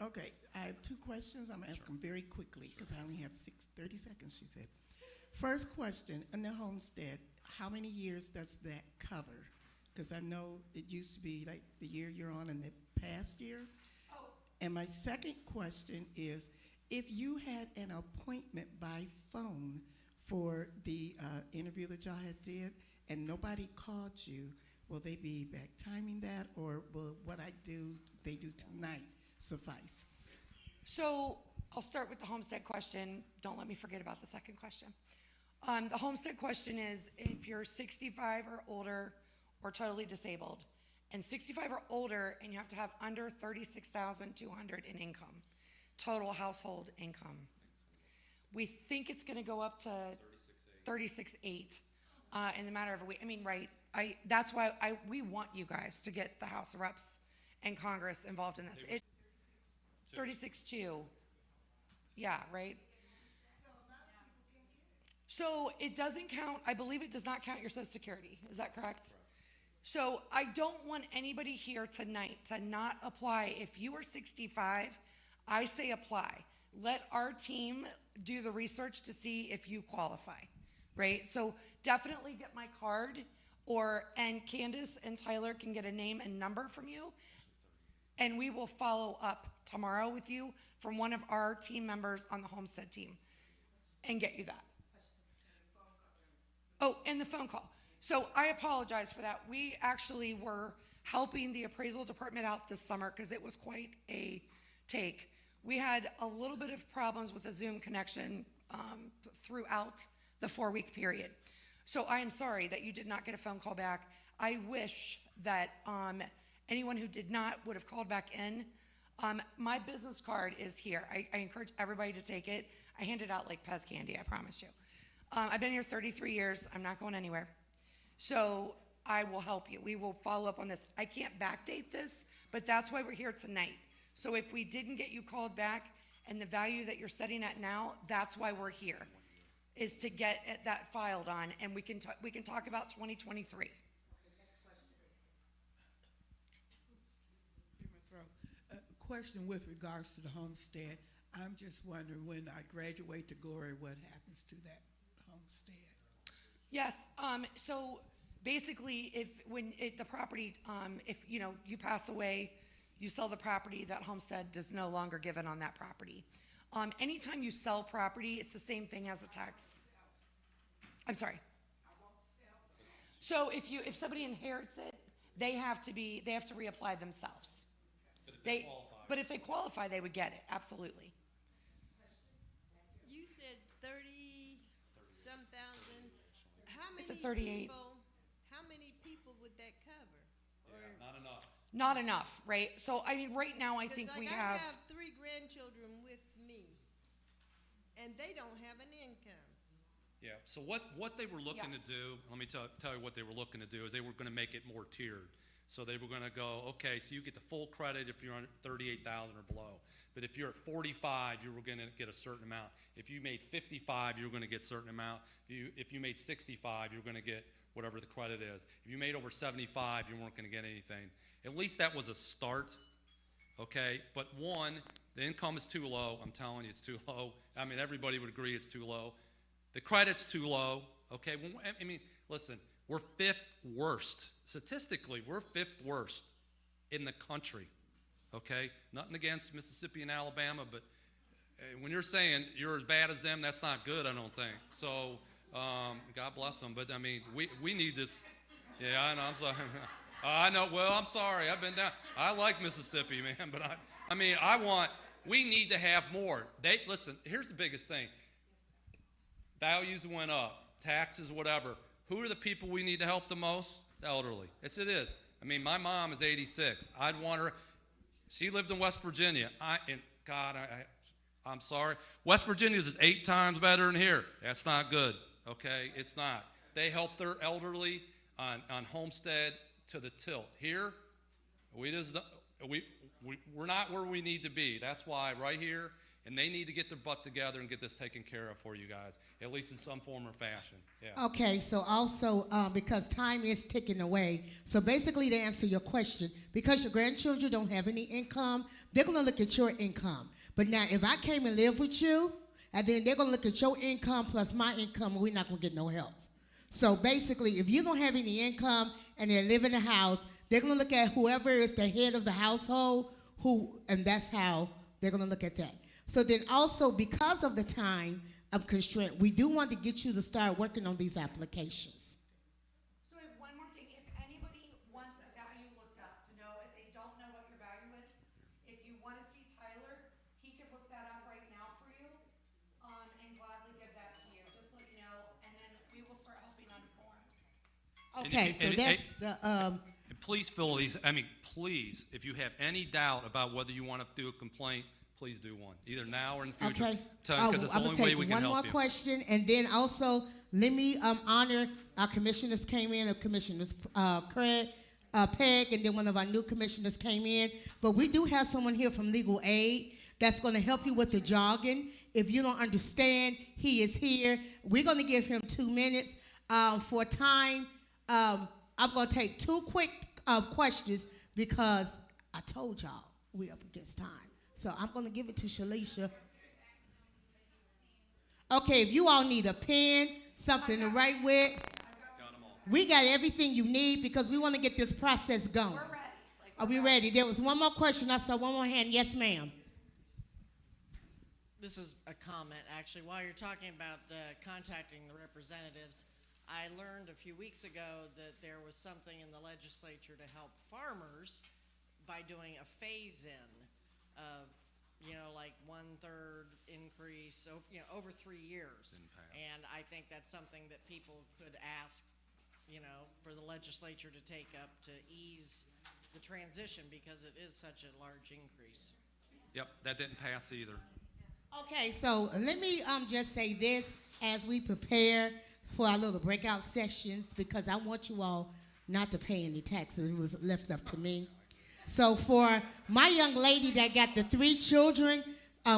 Okay, I have two questions. I'm gonna ask them very quickly because I only have 30 seconds, she said. First question, in the homestead, how many years does that cover? Because I know it used to be like the year you're on in the past year. Oh. And my second question is, if you had an appointment by phone for the interview that y'all had did and nobody called you, will they be back timing that, or will what they do tonight suffice? So I'll start with the homestead question. Don't let me forget about the second question. The homestead question is if you're 65 or older or totally disabled, and 65 or older, and you have to have under 36,200 in income, total household income. We think it's going to go up to 36.8 in the matter of a week. I mean, right? That's why we want you guys to get the House of Reps and Congress involved in this. 36.2. Yeah, right. So it doesn't count. I believe it does not count your Social Security. Is that correct? So I don't want anybody here tonight to not apply. If you are 65, I say apply. Let our team do the research to see if you qualify, right? So definitely get my card, and Candace and Tyler can get a name and number from you, and we will follow up tomorrow with you from one of our team members on the Homestead team and get you that. Oh, and the phone call. So I apologize for that. We actually were helping the appraisal department out this summer because it was quite a take. We had a little bit of problems with the Zoom connection throughout the 4-week period. So I am sorry that you did not get a phone call back. I wish that anyone who did not would have called back in. My business card is here. I encourage everybody to take it. I hand it out like Pez candy, I promise you. I've been here 33 years. I'm not going anywhere. So I will help you. We will follow up on this. I can't backdate this, but that's why we're here tonight. So if we didn't get you called back and the value that you're setting at now, that's why we're here, is to get that filed on, and we can talk about 2023. Question with regards to the homestead. I'm just wondering, when I graduate to glory, what happens to that homestead? Yes. So basically, the property, if you pass away, you sell the property, that homestead is no longer given on that property. Anytime you sell property, it's the same thing as a tax. I'm sorry. So if somebody inherits it, they have to reapply themselves. But if they qualify, they would get it. Absolutely. You said 30-some thousand. How I many said 38. people? How many people would that cover? Not enough. Not enough, right? So I mean, right now I think we have. I have 3 grandchildren with me, and they don't have an income. Yeah, so what they were looking to do, let me tell you what they were looking to do, is they were gonna make it more tiered. So they were gonna go, okay, so you get the full credit if you're on 38,000 or below. But if you're at 45, you were gonna get a certain amount. If you made 55, you were gonna get a certain amount. If you made 65, you were gonna get whatever the credit is. If you made over 75, you weren't gonna get anything. At least that was a start, okay? But one, the income is too low. I'm telling you, it's too low. I mean, everybody would agree it's too low. The credit's too low, okay? I mean, listen, we're fifth worst. Statistically, we're fifth worst in the country, okay? Nothing against Mississippi and Alabama, but when you're saying you're as bad as them, that's not good, I don't think. So, God bless them, but I mean, we need this. Yeah, I know, I'm sorry. I know, well, I'm sorry, I've been down. I like Mississippi, man, but we need to have more. Listen, here's the biggest thing. Values went up, taxes, whatever. Who are the people we need to help the most? The elderly. It is. I mean, my mom is 86. I'd want her. She lived in West Virginia. I'm sorry. West Virginia is 8 times better than here. That's not good. Okay, it's not. They help their elderly on homestead to the tilt. Here, we're not where we need to be. That's why right here. And they need to get their butt together and get this taken care of for you guys, at least in some form or fashion. Yeah. Okay, so also, because time is ticking away, so basically to answer your question, because your grandchildren don't have any income, they're going to look at your income. But now, if I came and lived with you, and then they're going to look at your income plus my income, and we're not going to get no help. So basically, if you don't have any income and they live in a house, they're going to look at whoever is the head of the household, and that's how they're going to look at that. So then also, because of the time of constraint, we do want to get you to start working on these applications. So I have one more thing. If anybody wants a value looked up to know if they don't know what your value is, if you want to see Tyler, he can look that up right now for you and gladly give that to you. Just let you know, and then we will start helping on forms. Okay, so that's the... Please fill these. I mean, please, if you have any doubt about whether you want to do a complaint, please do one, either now or in the future. Okay. Because it's the only way we can help you. One more question, and then also let me honor our commissioners came in, Commissioners Peg, and then one of our new commissioners came in. But we do have someone here from Legal Aid that's going to help you with the jargon. If you don't understand, he is here. We're going to give him 2 minutes. For time, I'm going to take 2 quick questions because I told y'all we're up against time. So I'm going to give it to Shalisha. Okay, if you all need a pen, something to write with, we got everything you need because we want to get this process going. We're ready. Are we ready? There was one more question. I saw one more hand. Yes, ma'am. This is a comment, actually. While you're talking about contacting the representatives, I learned a few weeks ago that there was something in the legislature to help farmers by doing a phase-in of, like 1/3 increase, over 3 years. And I think that's something that people could ask, for the legislature to take up to ease the transition because it is such a large increase. Yep, that didn't pass either. Okay, so let me just say this as we prepare for our little breakout sessions because I want you all not to pay any taxes. It was left up to me. So for my young lady that got the 3 children,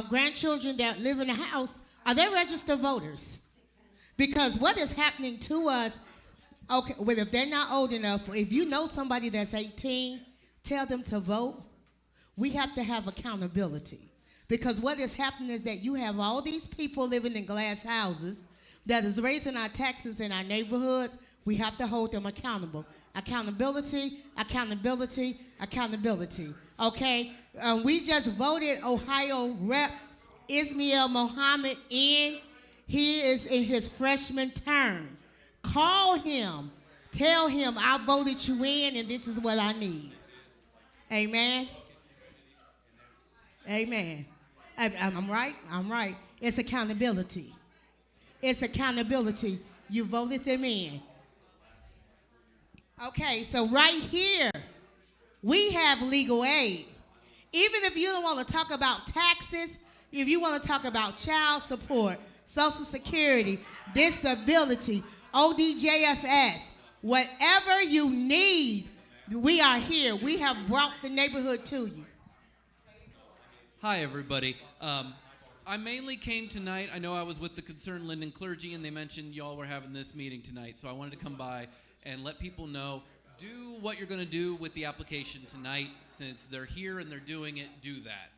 grandchildren that live in the house, are they registered voters? Because what is happening to us, okay, well, if they're not old enough, if you know somebody that's 18, tell them to vote. We have to have accountability. Because what is happening is that you have all these people living in glass houses that is raising our taxes in our neighborhoods. We have to hold them accountable. Accountability, accountability, accountability. Okay? We just voted Ohio Rep. Ismail Mohammed in. He is in his freshman term. Call him. Tell him I voted you in and this is what I need. Amen? Amen. I'm right? I'm right. It's accountability. It's accountability. You voted them in. Okay, so right here, we have legal aid. Even if you don't want to talk about taxes, if you want to talk about child support, Social Security, disability, ODJFS, whatever you need, we are here. We have brought the neighborhood to you. Hi, everybody. I mainly came tonight. I know I was with the Concerned Linden clergy, and they mentioned y'all were having this meeting tonight, so I wanted to come by and let people know, do what you're going to do with the application tonight. Since they're here and they're doing it, do that.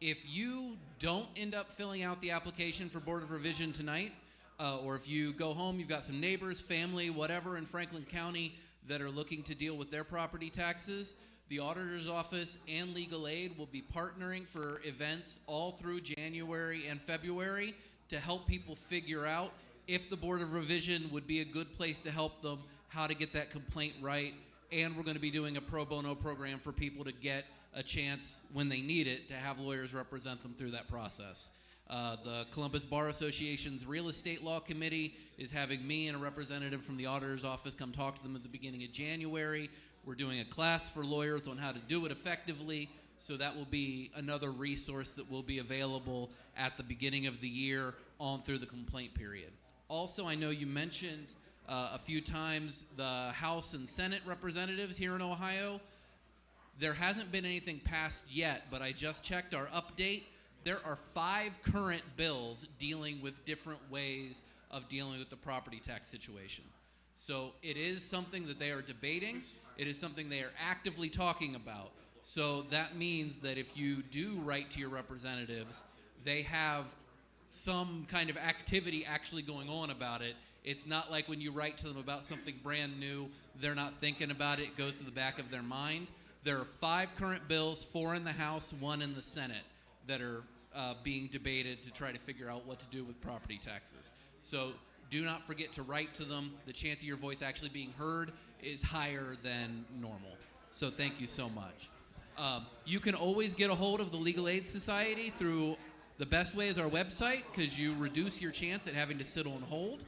If you don't end up filling out the application for Board of Revision tonight, or if you go home, you've got some neighbors, family, whatever in Franklin County that are looking to deal with their property taxes, the auditor's office and legal aid will be partnering for events all through January and February to help people figure out if the Board of Revision would be a good place to help them, how to get that complaint right, and we're going to be doing a pro bono program for people to get a chance when they need it to have lawyers represent them through that process. The Columbus Bar Association's Real Estate Law Committee is having me and a representative from the auditor's office come talk to them at the beginning of January. We're doing a class for lawyers on how to do it effectively, so that will be another resource that will be available at the beginning of the year on through the complaint period. Also, I know you mentioned a few times the House and Senate representatives here in Ohio. There hasn't been anything passed yet, but I just checked our update. There are 5 current bills dealing with different ways of dealing with the property tax situation. So it is something that they are debating. It is something they are actively talking about. So that means that if you do write to your representatives, they have some kind of activity actually going on about it. It's not like when you write to them about something brand new, they're not thinking about it, it goes to the back of their mind. There are 5 current bills, 4 in the House, 1 in the Senate, that are being debated to try to figure out what to do with property taxes. So do not forget to write to them. The chance of your voice actually being heard is higher than normal. So thank you so much. You can always get a hold of the Legal Aid Society through the best way is our website, because you reduce your chance at having to sit on hold.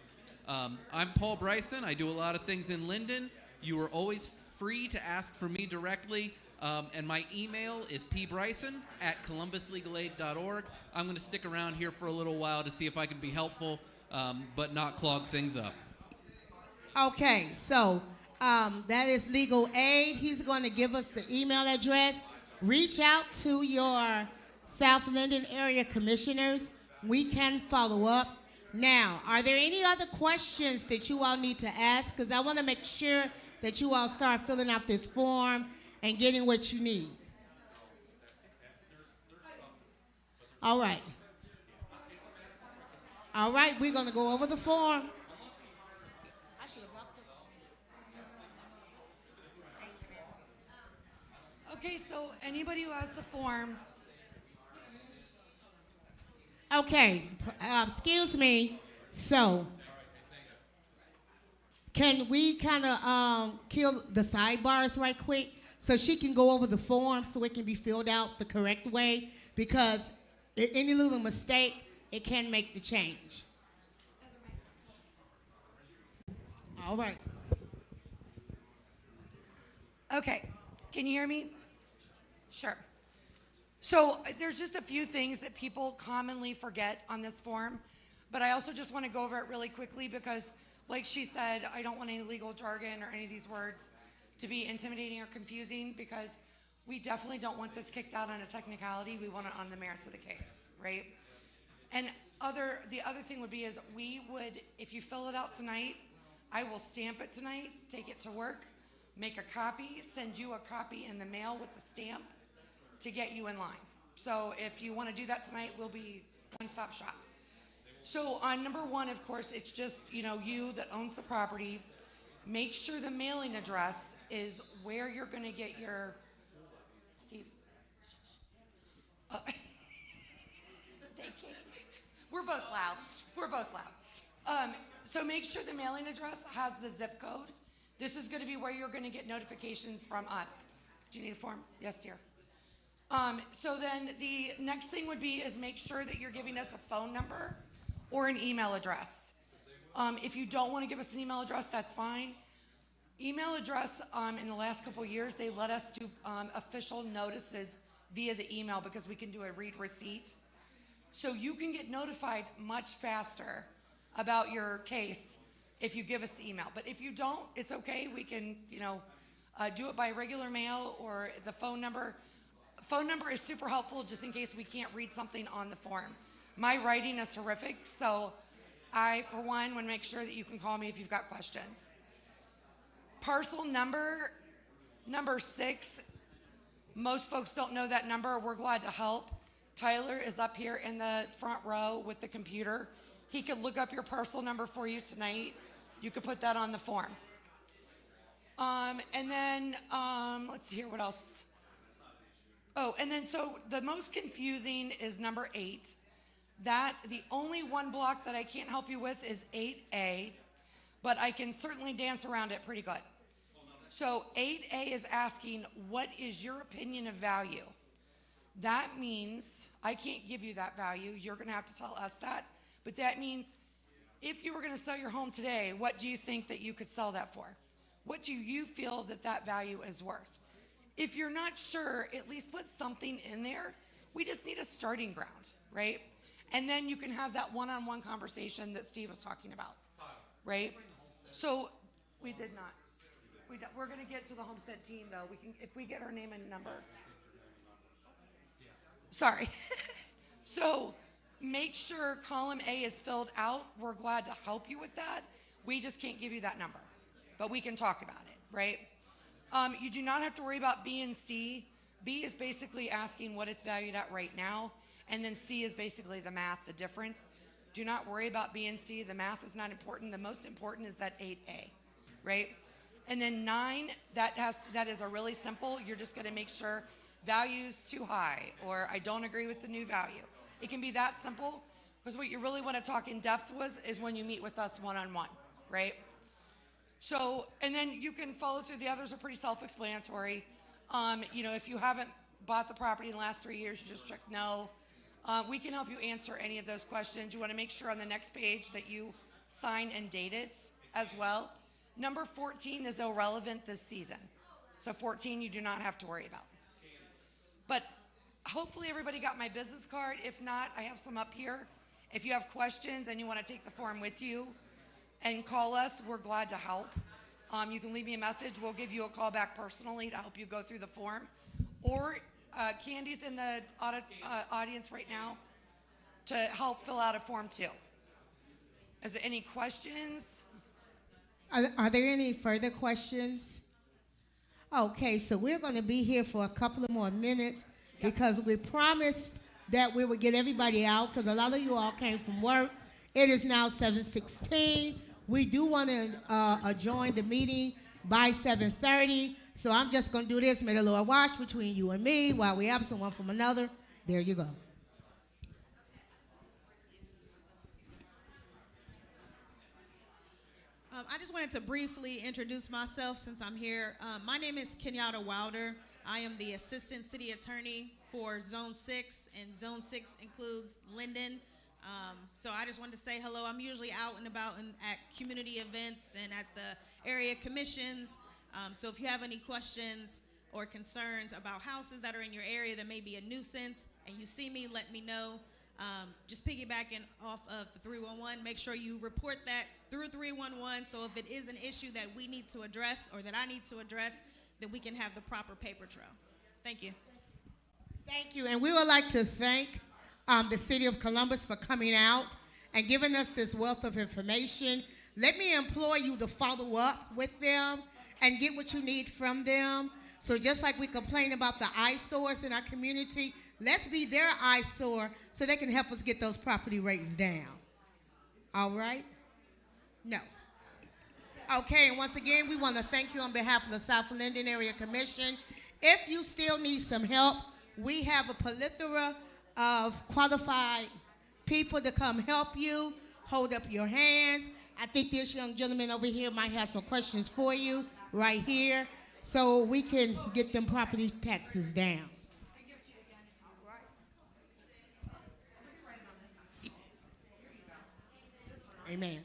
I'm Paul Bryson. I do a lot of things in Linden. You are always free to ask for me directly. And my email is pbryson@columbuslegalaid.org. I'm going to stick around here for a little while to see if I can be helpful, but not clog things up. Okay, so that is legal aid. He's going to give us the email address. Reach out to your South Linden area commissioners. We can follow up. Now, are there any other questions that you all need to ask? Because I want to make sure that you all start filling out this form and getting what you need. All right. All right, we're going to go over the form. I should have brought the... Okay, so anybody who has the form. Okay, excuse me. So, can we kind of kill the sidebars right quick so she can go over the form so it can be filled out the correct way? Because any little mistake, it can make the change. All right. Okay, can you hear me? Sure. So there's just a few things that people commonly forget on this form, but I also just want to go over it really quickly because, like she said, I don't want any legal jargon or any of these words to be intimidating or confusing, because we definitely don't want this kicked out on a technicality. We want it on the merits of the case, right? And the other thing would be is we would, if you fill it out tonight, I will stamp it tonight, take it to work, make a copy, send you a copy in the mail with the stamp to get you in line. So if you want to do that tonight, we'll be one-stop shop. So on number 1, of course, it's just, you that owns the property. Make sure the mailing address is where you're going to get your, Steve. We're both loud. We're both loud. So make sure the mailing address has the zip code. This is going to be where you're going to get notifications from us. Do you need a form? Yes, dear. So then the next thing would be is make sure that you're giving us a phone number or an email address. If you don't want to give us an email address, that's fine. Email address, in the last couple of years, they let us do official notices via the email because we can do a read receipt. So you can get notified much faster about your case if you give us the email. But if you don't, it's okay. We can, do it by regular mail or the phone number. Phone number is super helpful just in case we can't read something on the form. My writing is horrific, so I, for one, want to make sure that you can call me if you've got questions. Parcel number 6, most folks don't know that number. We're glad to help. Tyler is up here in the front row with the computer. He could look up your parcel number for you tonight. You could put that on the form. And then, let's see here, what else? Oh, and then so the most confusing is number 8. The only one block that I can't help you with is 8A, but I can certainly dance around it pretty good. So 8A is asking, what is your opinion of value? That means I can't give you that value. You're going to have to tell us that. But that means if you were going to sell your home today, what do you think that you could sell that for? What do you feel that that value is worth? If you're not sure, at least put something in there. We just need a starting ground, right? And then you can have that one-on-one conversation that Steve was talking about, right? So we did not. We're going to get to the homestead team, though. We can, if we get our name and number. Sorry. So make sure column A is filled out. We're glad to help you with that. We just can't give you that number, but we can talk about it, right? You do not have to worry about B and C. B is basically asking what it's valued at right now, and then C is basically the math, the difference. Do not worry about B and C. The math is not important. The most important is that 8A, right? And then 9, that is a really simple. You're just going to make sure value's too high, or I don't agree with the new value. It can be that simple, because what you really want to talk in depth is when you meet with us one-on-one, right? So, and then you can follow through. The others are pretty self-explanatory. If you haven't bought the property in the last 3 years, you just check no. We can help you answer any of those questions. You want to make sure on the next page that you sign and date it as well. Number 14 is irrelevant this season. So 14 you do not have to worry about. But hopefully everybody got my business card. If not, I have some up here. If you have questions and you want to take the form with you and call us, we're glad to help. You can leave me a message. We'll give you a call back personally to help you go through the form. Or Candy's in the audience right now to help fill out a form too. Is there any questions? Are there any further questions? Okay, so we're going to be here for a couple of more minutes because we promised that we would get everybody out because a lot of you all came from work. It is now 7:16. We do want to join the meeting by 7:30. So I'm just going to do this. May the Lord watch between you and me while we absent one from another. There you go. I just wanted to briefly introduce myself since I'm here. My name is Kenyatta Wilder. I am the Assistant City Attorney for Zone 6, and Zone 6 includes Linden. So I just wanted to say hello. I'm usually out and about at community events and at the area commissions. So if you have any questions or concerns about houses that are in your area that may be a nuisance and you see me, let me know. Just piggybacking off of the 311, make sure you report that through 311, so if it is an issue that we need to address or that I need to address, then we can have the proper paper trail. Thank you. Thank you, and we would like to thank the City of Columbus for coming out and giving us this wealth of information. Let me implore you to follow up with them and get what you need from them. So just like we complain about the eyesores in our community, let's be their eyesore so they can help us get those property rates down. All right? No. Okay, and once again, we want to thank you on behalf of the South Linden Area Commission. If you still need some help, we have a plethora of qualified people to come help you, hold up your hands. I think this young gentleman over here might have some questions for you right here so we can get them property taxes down. Amen.